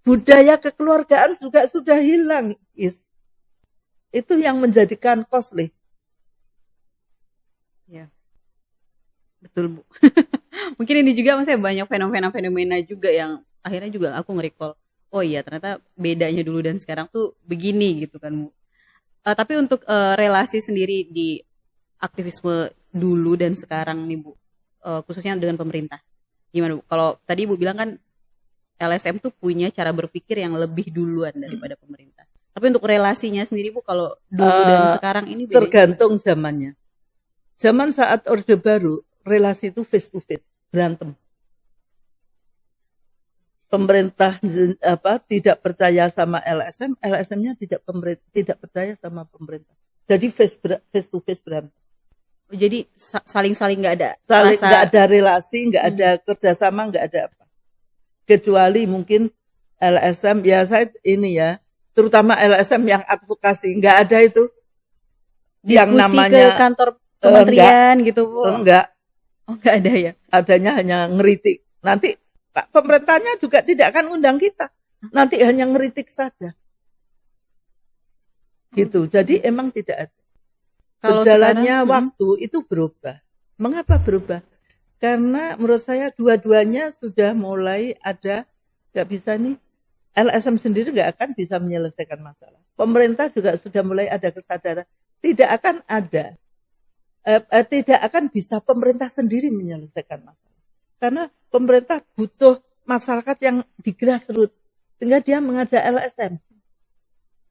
Budaya kekeluargaan juga sudah hilang. Itu yang menjadikan costly. Ya, betul Bu. Mungkin ini juga maksudnya banyak fenomena juga yang akhirnya juga aku nge-recall. Oh iya ternyata bedanya dulu dan sekarang tuh begini gitu kan Bu. Tapi untuk relasi sendiri di aktivisme dulu dan sekarang nih Bu, khususnya dengan pemerintah. Gimana Bu? Kalau tadi Bu bilang kan LSM tuh punya cara berpikir yang lebih duluan daripada pemerintah. Tapi untuk relasinya sendiri Bu, kalau dulu dan sekarang ini beda. Tergantung zamannya. Zaman saat Orde Baru, relasi itu face to face, berantem. Pemerintah tidak percaya sama LSM, LSM-nya tidak percaya sama pemerintah. Jadi face to face berantem. Jadi saling nggak ada. Nggak ada relasi, nggak ada kerjasama, nggak ada apa. Kecuali mungkin LSM, ya saya ini ya, terutama LSM yang advokasi, nggak ada itu. Diskusi yang namanya ke kantor kementerian gitu Bu. Enggak. Oh, enggak ada ya. Adanya hanya ngeritik. Nanti pemerintahnya juga tidak akan undang kita. Nanti hanya ngeritik saja. Gitu. Jadi emang tidak ada. Berjalannya waktu itu berubah. Mengapa berubah? Karena menurut saya dua-duanya sudah mulai ada, nggak bisa nih, LSM sendiri nggak akan bisa menyelesaikan masalah. Pemerintah juga sudah mulai ada kesadaran, tidak akan bisa pemerintah sendiri menyelesaikan masalah. Karena pemerintah butuh masyarakat yang di grassroots, sehingga dia mengajak LSM.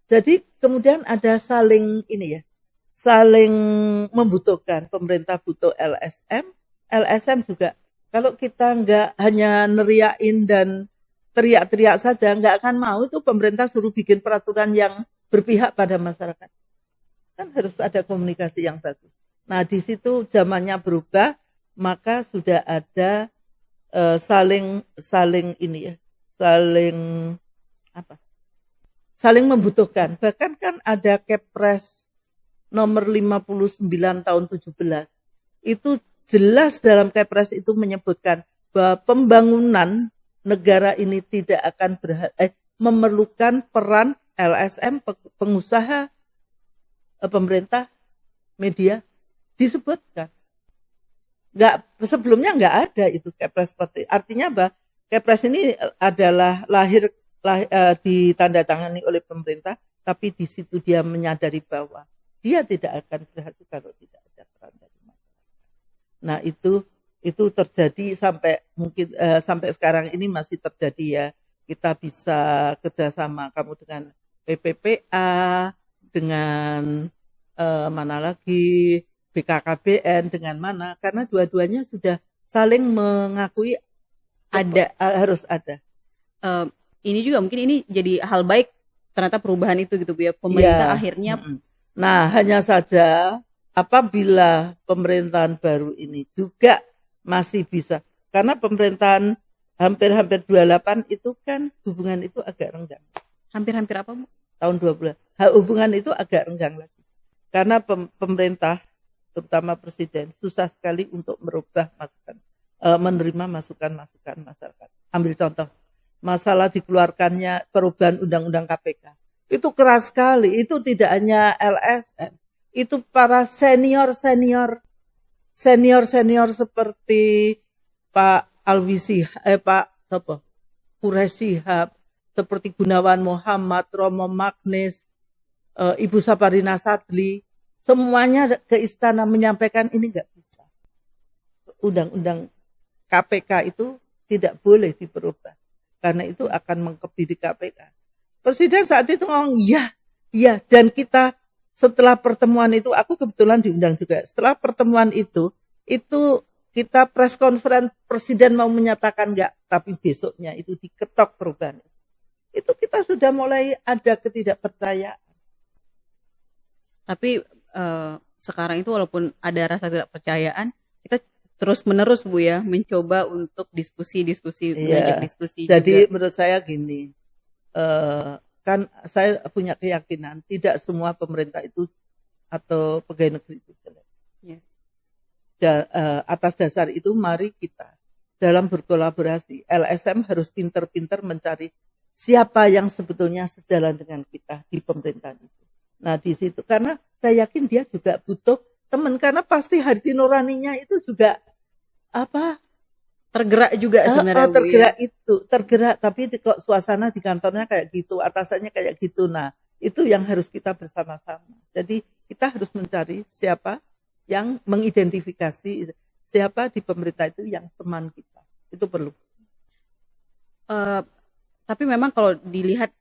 Jadi kemudian ada saling membutuhkan. Pemerintah butuh LSM, LSM juga. Kalau kita nggak hanya neriain dan teriak-teriak saja, nggak akan mau itu pemerintah suruh bikin peraturan yang berpihak pada masyarakat. Kan harus ada komunikasi yang bagus. Nah, di situ zamannya berubah, maka sudah ada saling ini ya, saling apa? Saling membutuhkan. Bahkan kan ada Kepres nomor 59 tahun 17. Itu jelas dalam Kepres itu menyebutkan bahwa pembangunan negara ini tidak akan memerlukan peran LSM, pengusaha, pemerintah, media, disebutkan. Sebelumnya nggak ada itu Kepres seperti. Artinya apa? Kepres ini adalah lahir ditandatangani oleh pemerintah, tapi di situ dia menyadari bahwa dia tidak akan berhasil kalau tidak ada peran dari masyarakat. Nah, itu terjadi sampai mungkin sampai sekarang ini masih terjadi ya. Kita bisa kerjasama kamu dengan PPPA, dengan mana lagi, BKKBN, dengan mana, karena dua-duanya sudah saling mengakui harus ada. Ini juga mungkin ini jadi hal baik ternyata perubahan itu gitu Bu ya, pemerintah akhirnya. Nah, hanya saja apabila pemerintahan baru ini juga masih bisa, karena pemerintahan hampir 28 itu kan hubungan itu agak renggang. Hampir apa Bu? Tahun 12. Hubungan itu agak renggang lagi. Karena pemerintah, terutama presiden, susah sekali untuk merubah masukan, menerima masukan-masukan masyarakat. Ambil contoh, masalah dikeluarkannya perubahan undang-undang KPK. Itu keras sekali. Itu tidak hanya LSM. Itu para senior seperti Pak Quraish Shihab, seperti Gunawan Muhammad, Romo Magnis, Ibu Sabarina Sadli, semuanya ke istana menyampaikan ini nggak bisa. Undang-undang KPK itu tidak boleh diperubah, karena itu akan mengkebiri KPK. Presiden saat itu ngomong, ya, dan kita setelah pertemuan itu, aku kebetulan diundang juga, setelah pertemuan itu kita press conference, presiden mau menyatakan enggak, tapi besoknya itu diketok perubahan. Itu kita sudah mulai ada ketidakpercayaan. Tapi sekarang itu walaupun ada rasa tidak percayaan, kita terus menerus Bu ya, mencoba untuk diskusi, mengajak diskusi. Jadi juga. Menurut saya gini, kan saya punya keyakinan tidak semua pemerintah itu atau pegawai negeri itu jelek. Atas dasar itu mari kita dalam berkolaborasi, LSM harus pintar-pintar mencari siapa yang sebetulnya sejalan dengan kita di pemerintahan itu. Nah di situ, karena saya yakin dia juga butuh teman, karena pasti hati nuraninya itu juga tergerak juga sebenarnya. Tergerak, tapi kok suasana di kantornya kayak gitu, atasannya kayak gitu. Nah itu yang harus kita bersama-sama. Jadi kita harus mencari siapa yang mengidentifikasi siapa di pemerintah itu yang teman kita. Itu perlu. Tapi memang kalau dilihat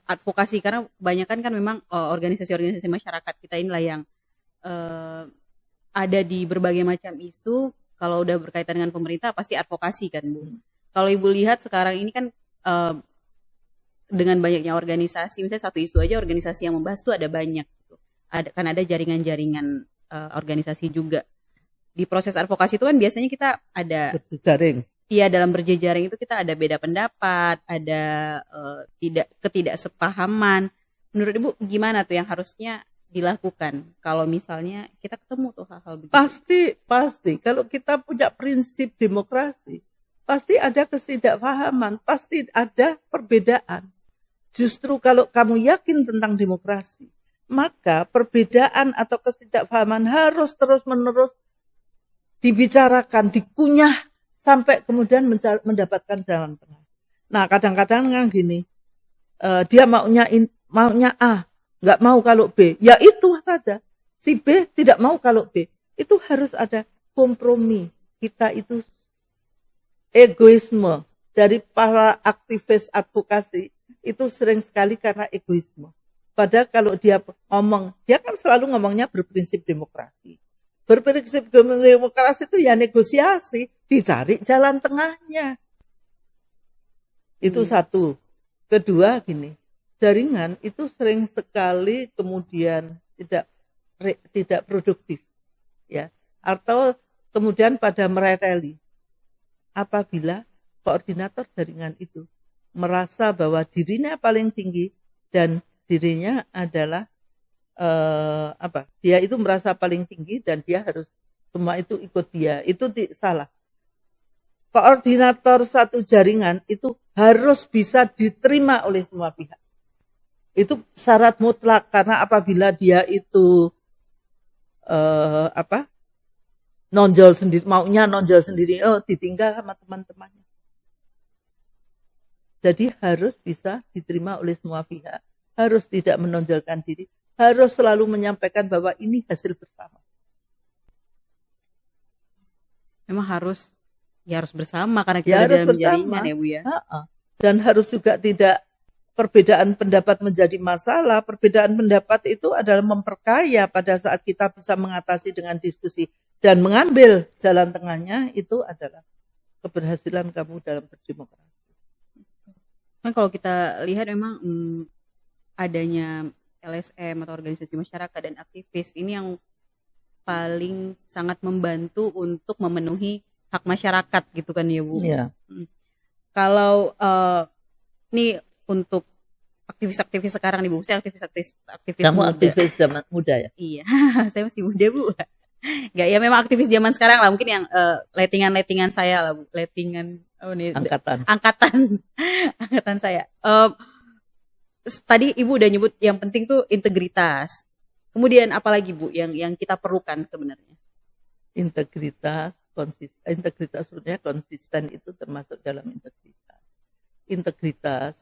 advokasi, karena kebanyakan kan memang organisasi-organisasi masyarakat kita inilah yang ada di berbagai macam isu. Kalau udah berkaitan dengan pemerintah pasti advokasi kan Bu. Kalau Ibu lihat sekarang ini kan dengan banyaknya organisasi, misalnya satu isu aja organisasi yang membahas tuh ada banyak. Kan ada jaringan-jaringan organisasi juga. Di proses advokasi itu kan biasanya kita ada berjejaring. Iya, dalam berjejaring itu kita ada beda pendapat, ada ketidaksepahaman. Menurut Ibu gimana tuh yang harusnya dilakukan kalau misalnya kita ketemu tuh hal-hal begitu? Pasti. Kalau kita punya prinsip demokrasi, pasti ada ketidakpahaman, pasti ada perbedaan. Justru kalau kamu yakin tentang demokrasi, maka perbedaan atau ketidakpahaman harus terus-menerus dibicarakan, dikunyah, sampai kemudian mendapatkan jalan tengah. Nah, kadang-kadang kan gini, dia maunya A, nggak mau kalau B. Ya itu saja. Si B tidak mau kalau B. Itu harus ada kompromi. Kita itu egoisme dari para aktivis advokasi itu sering sekali karena egoisme. Padahal kalau dia ngomong, dia kan selalu ngomongnya berprinsip demokrasi. Berprinsip demokrasi itu ya negosiasi, dicari jalan tengahnya. Itu satu. Kedua gini, jaringan itu sering sekali kemudian tidak produktif. Atau kemudian pada mereteli, apabila koordinator jaringan itu merasa bahwa dirinya paling tinggi dan dirinya adalah dia itu merasa paling tinggi dan dia harus semua itu ikut dia, itu salah. Koordinator satu jaringan itu harus bisa diterima oleh semua pihak. Itu syarat mutlak, karena apabila dia itu nonjol sendiri, maunya nonjol sendiri, ditinggal sama teman-temannya. Jadi harus bisa diterima oleh semua pihak, harus tidak menonjolkan diri, harus selalu menyampaikan bahwa ini hasil bersama. Memang harus bersama karena kita dalam jaringan ya Bu ya. Dan harus juga tidak perbedaan pendapat menjadi masalah. Perbedaan pendapat itu adalah memperkaya pada saat kita bisa mengatasi dengan diskusi dan mengambil jalan tengahnya, itu adalah keberhasilan kamu dalam berdemokrasi. Kan kalau kita lihat memang adanya LSM atau organisasi masyarakat dan aktivis ini yang paling sangat membantu untuk memenuhi hak masyarakat gitu kan ya Bu. Iya. Kalau nih untuk aktivis-aktivis sekarang nih Bu, saya aktivis Kamu muda. aktivis zaman muda ya? Iya, saya masih muda Bu. Enggak ya, memang aktivis zaman sekarang lah, mungkin yang lettingan saya lah Bu, angkatan saya. Tadi Ibu udah nyebut yang penting tuh integritas. Kemudian apalagi Bu yang kita perlukan sebenarnya? Integritas sebenarnya konsisten itu termasuk dalam integritas. Integritas,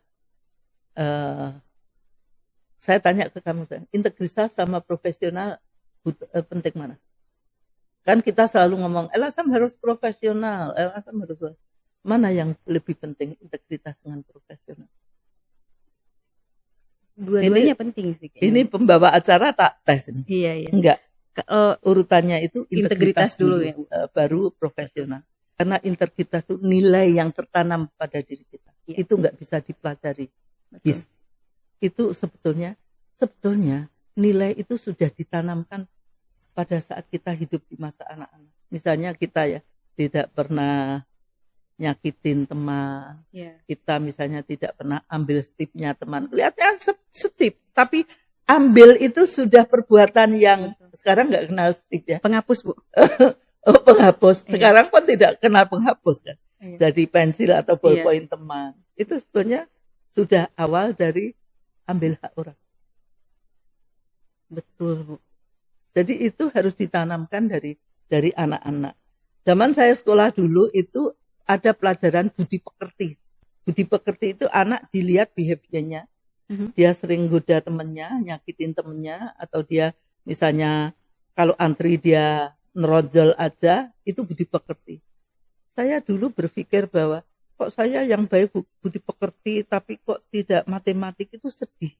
saya tanya ke kamu, integritas sama profesional penting mana? Kan kita selalu ngomong LSM harus profesional, mana yang lebih penting, integritas dengan profesional? Dua-duanya penting sih. Ini pembawa acara tak tes ini. Iya. Enggak. Urutannya itu integritas dulu ya, baru profesional. Karena integritas itu nilai yang tertanam pada diri kita. Ya. Itu enggak bisa dipelajari. Itu sebetulnya nilai itu sudah ditanamkan pada saat kita hidup di masa anak-anak. Misalnya kita ya tidak pernah nyakitin teman, kita misalnya tidak pernah ambil stipnya teman, kelihatannya stip, tapi ambil itu sudah perbuatan yang sekarang nggak kenal stip ya. Penghapus Bu. Penghapus. Sekarang pun tidak kenal penghapus kan. Jadi pensil atau ballpoint teman. Itu sebenarnya sudah awal dari ambil hak orang. Betul Bu. Jadi itu harus ditanamkan dari anak-anak. Zaman saya sekolah dulu itu ada pelajaran budi pekerti. Budi pekerti itu anak dilihat behaviornya. Dia sering goda temennya, nyakitin temennya, atau dia misalnya kalau antri dia nerojol aja, itu budi pekerti. Saya dulu berpikir bahwa kok saya yang baik budi pekerti, tapi kok tidak matematik, itu sedih.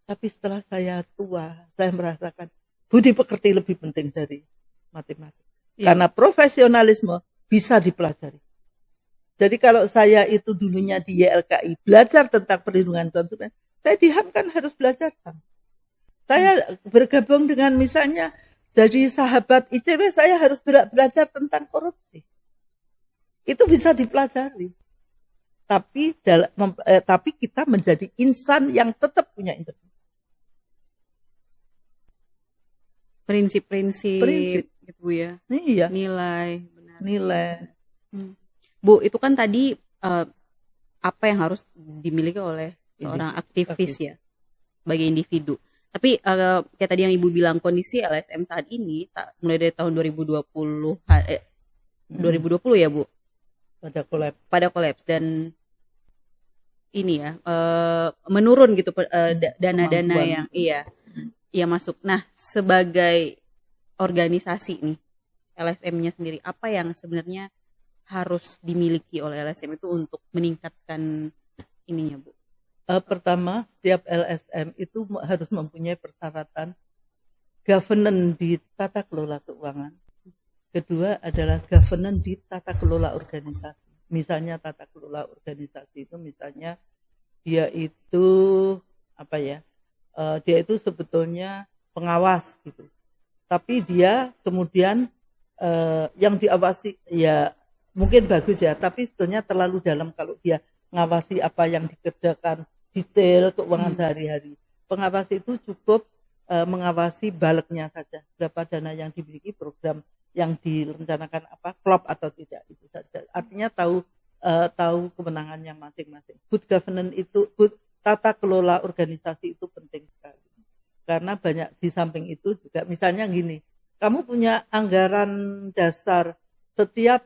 Tapi setelah saya tua, saya merasakan budi pekerti lebih penting dari matematik. Karena profesionalisme bisa dipelajari. Jadi kalau saya itu dulunya di YLKI belajar tentang perlindungan konsumen, saya di HAM kan harus belajar HAM. Saya bergabung dengan misalnya jadi sahabat ICW, saya harus belajar tentang korupsi. Itu bisa dipelajari. Tapi kita menjadi insan yang tetap punya integritas. Prinsip gitu ya. Iya. Nilai, benar. Nilai. Bu, itu kan tadi apa yang harus dimiliki oleh seorang aktivis ya, sebagai individu. Tapi kayak tadi yang Ibu bilang, kondisi LSM saat ini mulai dari tahun 2020 ya Bu, pada kolaps dan ini ya menurun gitu dana-dana yang iya masuk. Nah, sebagai organisasi nih LSM-nya sendiri, apa yang sebenarnya harus dimiliki oleh LSM itu untuk meningkatkan ininya Bu? Pertama, setiap LSM itu harus mempunyai persyaratan governance di tata kelola keuangan. Kedua adalah governance di tata kelola organisasi. Misalnya tata kelola organisasi itu misalnya dia itu dia itu sebetulnya pengawas gitu. Tapi dia kemudian yang diawasi ya mungkin bagus ya, tapi sebetulnya terlalu dalam kalau dia ngawasi apa yang dikerjakan detail keuangan sehari-hari. Pengawas itu cukup mengawasi baliknya saja, berapa dana yang dimiliki, program yang direncanakan apa klop atau tidak, itu saja. Artinya tahu kemenangannya masing-masing. Good governance itu, tata kelola organisasi itu penting sekali. Karena banyak di samping itu juga, misalnya gini, kamu punya anggaran dasar setiap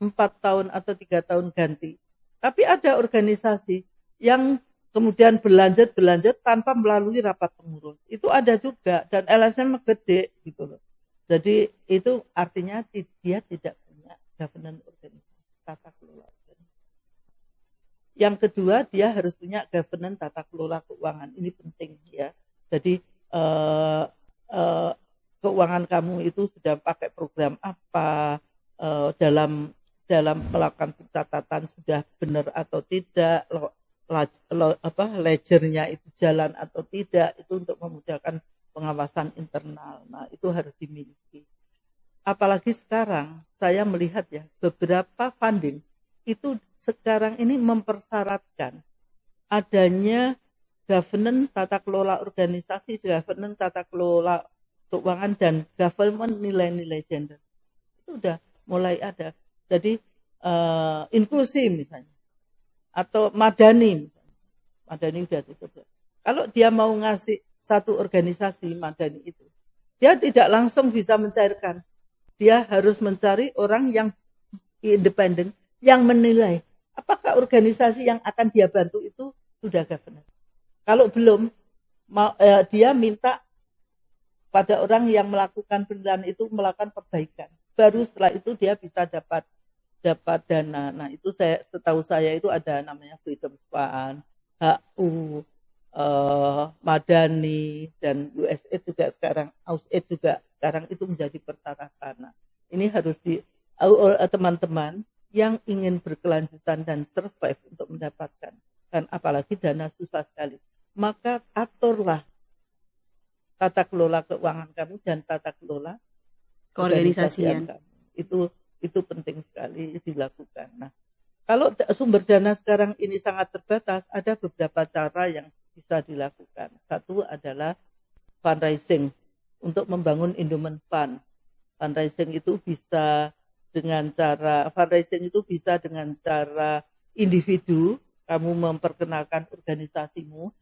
4 tahun atau 3 tahun ganti. Tapi ada organisasi yang kemudian berlanjut tanpa melalui rapat pengurus. Itu ada juga, dan LSM gede gitu loh. Jadi itu artinya dia tidak punya governance organisasi, tata kelola organisasi. Yang kedua, dia harus punya governance tata kelola keuangan. Ini penting ya. Jadi keuangan kamu itu sudah pakai program apa, dalam melakukan pencatatan sudah benar atau tidak, ledgernya itu jalan atau tidak, itu untuk memudahkan pengawasan internal. Nah, itu harus dimiliki. Apalagi sekarang saya melihat ya, beberapa funding itu sekarang ini mempersyaratkan adanya governance tata kelola organisasi, governance tata kelola keuangan, dan government nilai-nilai gender. Itu udah mulai ada. Jadi inklusi misalnya, atau madani misalnya. Madani udah tutup. Kalau dia mau ngasih satu organisasi madani itu, dia tidak langsung bisa mencairkan. Dia harus mencari orang yang independen, yang menilai apakah organisasi yang akan dia bantu itu sudah governance. Kalau belum, dia minta pada orang yang melakukan penilaian itu melakukan perbaikan. Baru setelah itu dia bisa dapat dana. Nah, itu setahu saya itu ada namanya Freedom Fund, HU, Madani, dan USAID juga sekarang, AUSAID juga sekarang itu menjadi persyaratan. Nah, ini harus teman-teman yang ingin berkelanjutan dan survive untuk mendapatkan, dan apalagi dana susah sekali, maka aturlah tata kelola keuangan kamu dan tata kelola keorganisasian kamu. Itu penting sekali dilakukan. Nah, kalau sumber dana sekarang ini sangat terbatas, ada beberapa cara yang bisa dilakukan. Satu adalah fundraising untuk membangun endowment fund. Fundraising itu bisa dengan cara individu, kamu memperkenalkan organisasimu,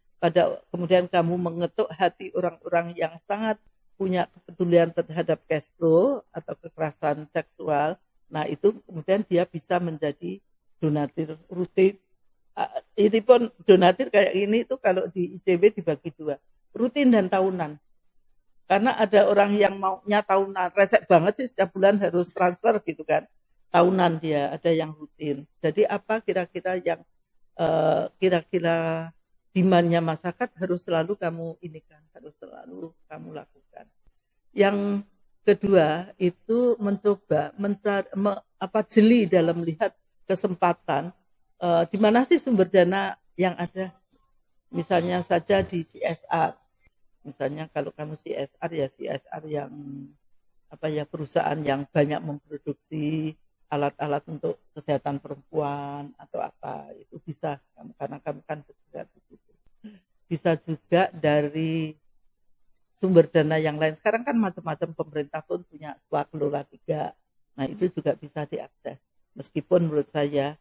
kemudian kamu mengetuk hati orang-orang yang sangat punya kepedulian terhadap cash flow atau kekerasan seksual. Nah, itu kemudian dia bisa menjadi donatur rutin. Ini pun donatur kayak ini itu kalau di ICW dibagi 2, rutin dan tahunan. Karena ada orang yang maunya tahunan, resek banget sih setiap bulan harus transfer gitu kan. Tahunan dia, ada yang rutin. Jadi apa kira-kira yang kira-kira demand-nya masyarakat harus selalu kamu harus selalu kamu lakukan. Yang kedua itu mencoba jeli dalam melihat kesempatan di mana sih sumber dana yang ada. Misalnya saja di CSR. Misalnya kalau kamu CSR ya CSR yang perusahaan yang banyak memproduksi alat-alat untuk kesehatan perempuan atau apa, itu bisa karena kamu kan bergerak di situ. Bisa juga dari sumber dana yang lain. Sekarang kan macam-macam, pemerintah pun punya swakelola 3. Nah, itu juga bisa diakses. Meskipun menurut saya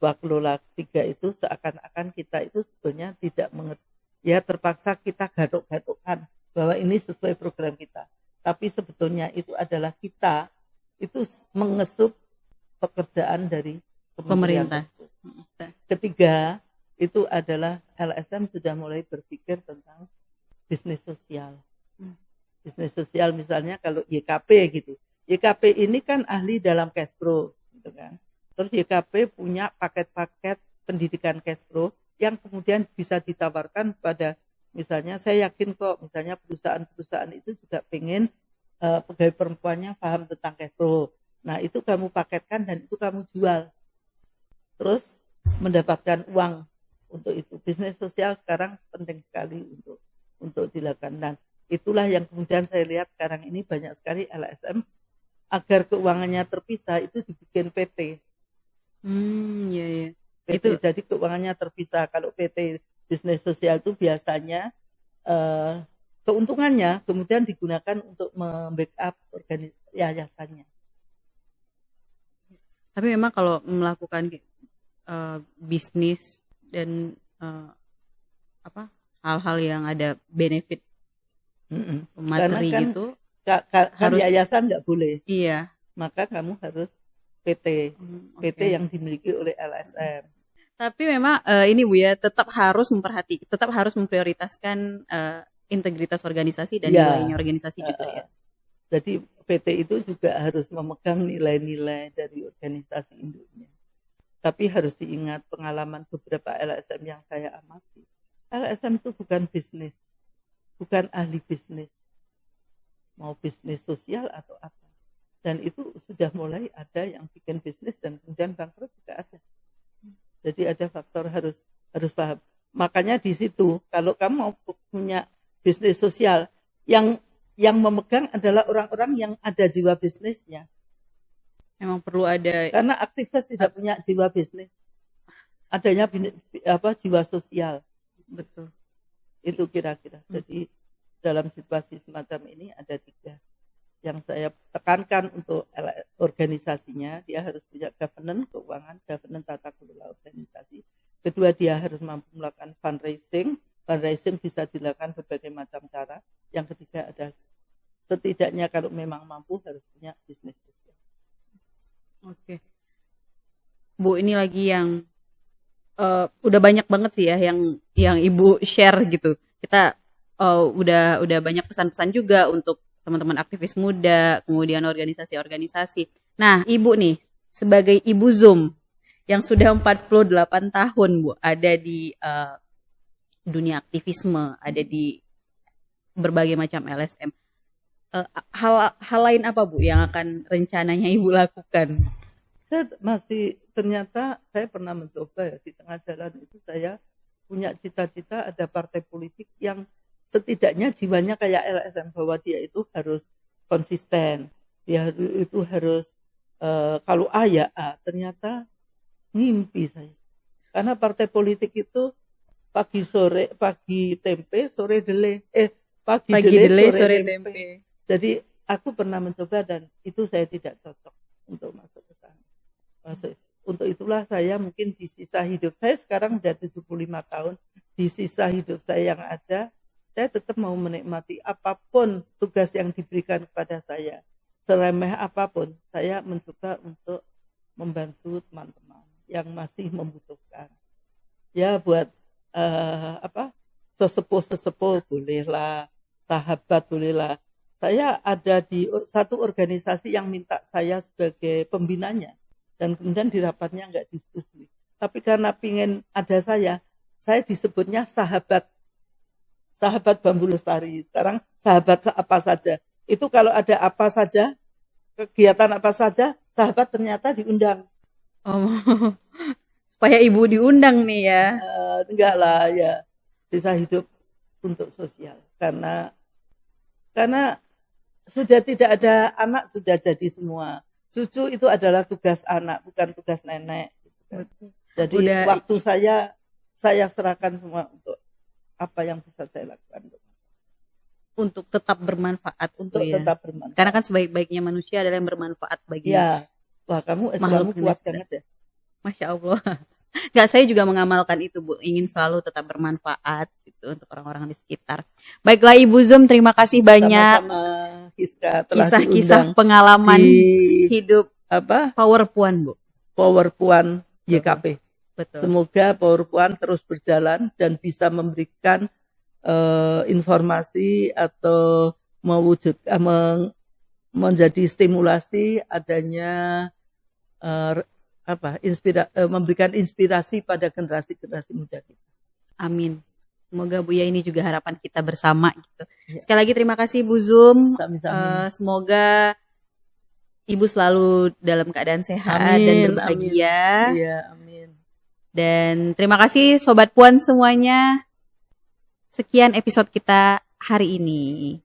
swakelola 3 itu seakan-akan kita itu sebetulnya tidak mengerti. Ya, terpaksa kita gadok-gadokkan bahwa ini sesuai program kita. Tapi sebetulnya itu adalah kita itu mengesup pekerjaan dari pemerintah. Ketiga, itu adalah LSM sudah mulai berpikir tentang bisnis sosial. Bisnis sosial misalnya kalau YKP gitu. YKP ini kan ahli dalam cash flow gitu kan. Terus YKP punya paket-paket pendidikan cash flow yang kemudian bisa ditawarkan pada, misalnya saya yakin kok misalnya perusahaan-perusahaan itu juga pengen pegawai perempuannya paham tentang cash flow. Nah, itu kamu paketkan dan itu kamu jual. Terus mendapatkan uang untuk itu. Bisnis sosial sekarang penting sekali untuk dilakukan. Dan itulah yang kemudian saya lihat sekarang ini banyak sekali LSM agar keuangannya terpisah itu dibikin PT. Iya ya. PT Itu jadi keuangannya terpisah. Kalau PT bisnis sosial itu biasanya keuntungannya kemudian digunakan untuk membackup yayasannya. tapi memang kalau melakukan bisnis dan apa hal-hal yang ada benefit materi Karena kan gitu harus harus yayasan nggak boleh, iya. maka kamu harus PT Oke. yang dimiliki oleh LSM. Tapi memang ini Bu ya tetap harus memprioritaskan integritas organisasi dan Ya. nilainya organisasi juga ya. Jadi PT itu juga harus memegang nilai-nilai dari organisasi induknya. Tapi harus diingat pengalaman beberapa LSM yang saya amati. LSM itu bukan bisnis, bukan ahli bisnis. Mau bisnis sosial atau apa. Dan itu sudah mulai ada yang bikin bisnis dan kemudian bangkrut juga ada. Jadi ada faktor harus paham. Makanya di situ kalau kamu mau punya bisnis sosial yang memegang adalah orang-orang yang ada jiwa bisnisnya. Memang perlu ada Karena aktivis tidak punya jiwa bisnis. Adanya jiwa sosial. betul. Itu kira-kira. Jadi dalam situasi semacam ini ada 3 yang saya tekankan untuk organisasinya. Dia harus punya governance keuangan, governance tata kelola organisasi. Kedua, dia harus mampu melakukan fundraising. Fundraising bisa dilakukan berbagai macam cara. Yang ketiga ada setidaknya kalau memang mampu harus punya bisnis sosial. Oke. Bu, ini lagi yang udah banyak banget sih ya yang Ibu share gitu. Kita udah banyak pesan-pesan juga untuk teman-teman aktivis muda, kemudian organisasi-organisasi. Nah, Ibu nih sebagai Ibu Zoom yang sudah 48 tahun Bu ada di dunia aktivisme, ada di berbagai macam LSM. Hal lain apa Bu yang akan rencananya Ibu lakukan? Ternyata saya pernah mencoba ya, di tengah jalan itu saya punya cita-cita ada partai politik yang setidaknya jiwanya kayak LSM, bahwa dia itu harus konsisten, dia itu harus kalau A ya A. Ternyata ngimpi saya, karena partai politik itu pagi tempe, sore dele, pagi dele, sore tempe. Jadi aku pernah mencoba dan itu saya tidak cocok untuk masuk ke sana. Untuk itulah saya mungkin di sisa hidup saya, sekarang udah 75 tahun, di sisa hidup saya yang ada, saya tetap mau menikmati apapun tugas yang diberikan kepada saya. Seremeh apapun, saya mencoba untuk membantu teman-teman yang masih membutuhkan. Ya buat sesepuh bolehlah, sahabat bolehlah. Saya ada di satu organisasi yang minta saya sebagai pembinanya. Dan kemudian di rapatnya nggak disetujui. Tapi karena pingin ada saya disebutnya sahabat Bambu Lestari. Sekarang sahabat apa saja. Itu kalau ada apa saja, kegiatan apa saja, sahabat ternyata diundang. Oh, supaya Ibu diundang nih ya. Enggak lah ya, sisa hidup untuk sosial. Karena sudah tidak ada anak, sudah jadi semua. Cucu itu adalah tugas anak, bukan tugas nenek. Jadi waktu saya serahkan semua untuk apa yang bisa saya lakukan. Untuk tetap bermanfaat. Untuk tetap bermanfaat. Karena kan sebaik-baiknya manusia adalah yang bermanfaat bagi Wah, kamu Islammu kuat banget ya. Masya Allah. Nggak, saya juga mengamalkan itu Bu, ingin selalu tetap bermanfaat gitu untuk orang-orang di sekitar. Baiklah Ibu Zoom, terima kasih banyak. Sama-sama Giska, kisah-kisah pengalaman hidup Power Puan Bu. Power Puan YKP. Betul. Semoga Power Puan terus berjalan dan bisa memberikan informasi atau mewujudkan menjadi stimulasi adanya memberikan inspirasi pada generasi muda kita. Amin. Semoga Bu ya, ini juga harapan kita bersama gitu. Ya. Sekali lagi terima kasih Bu Zoom. Semoga Ibu selalu dalam keadaan sehat dan berbahagia. Iya, amin. Dan terima kasih Sobat Puan semuanya. Sekian episode kita hari ini.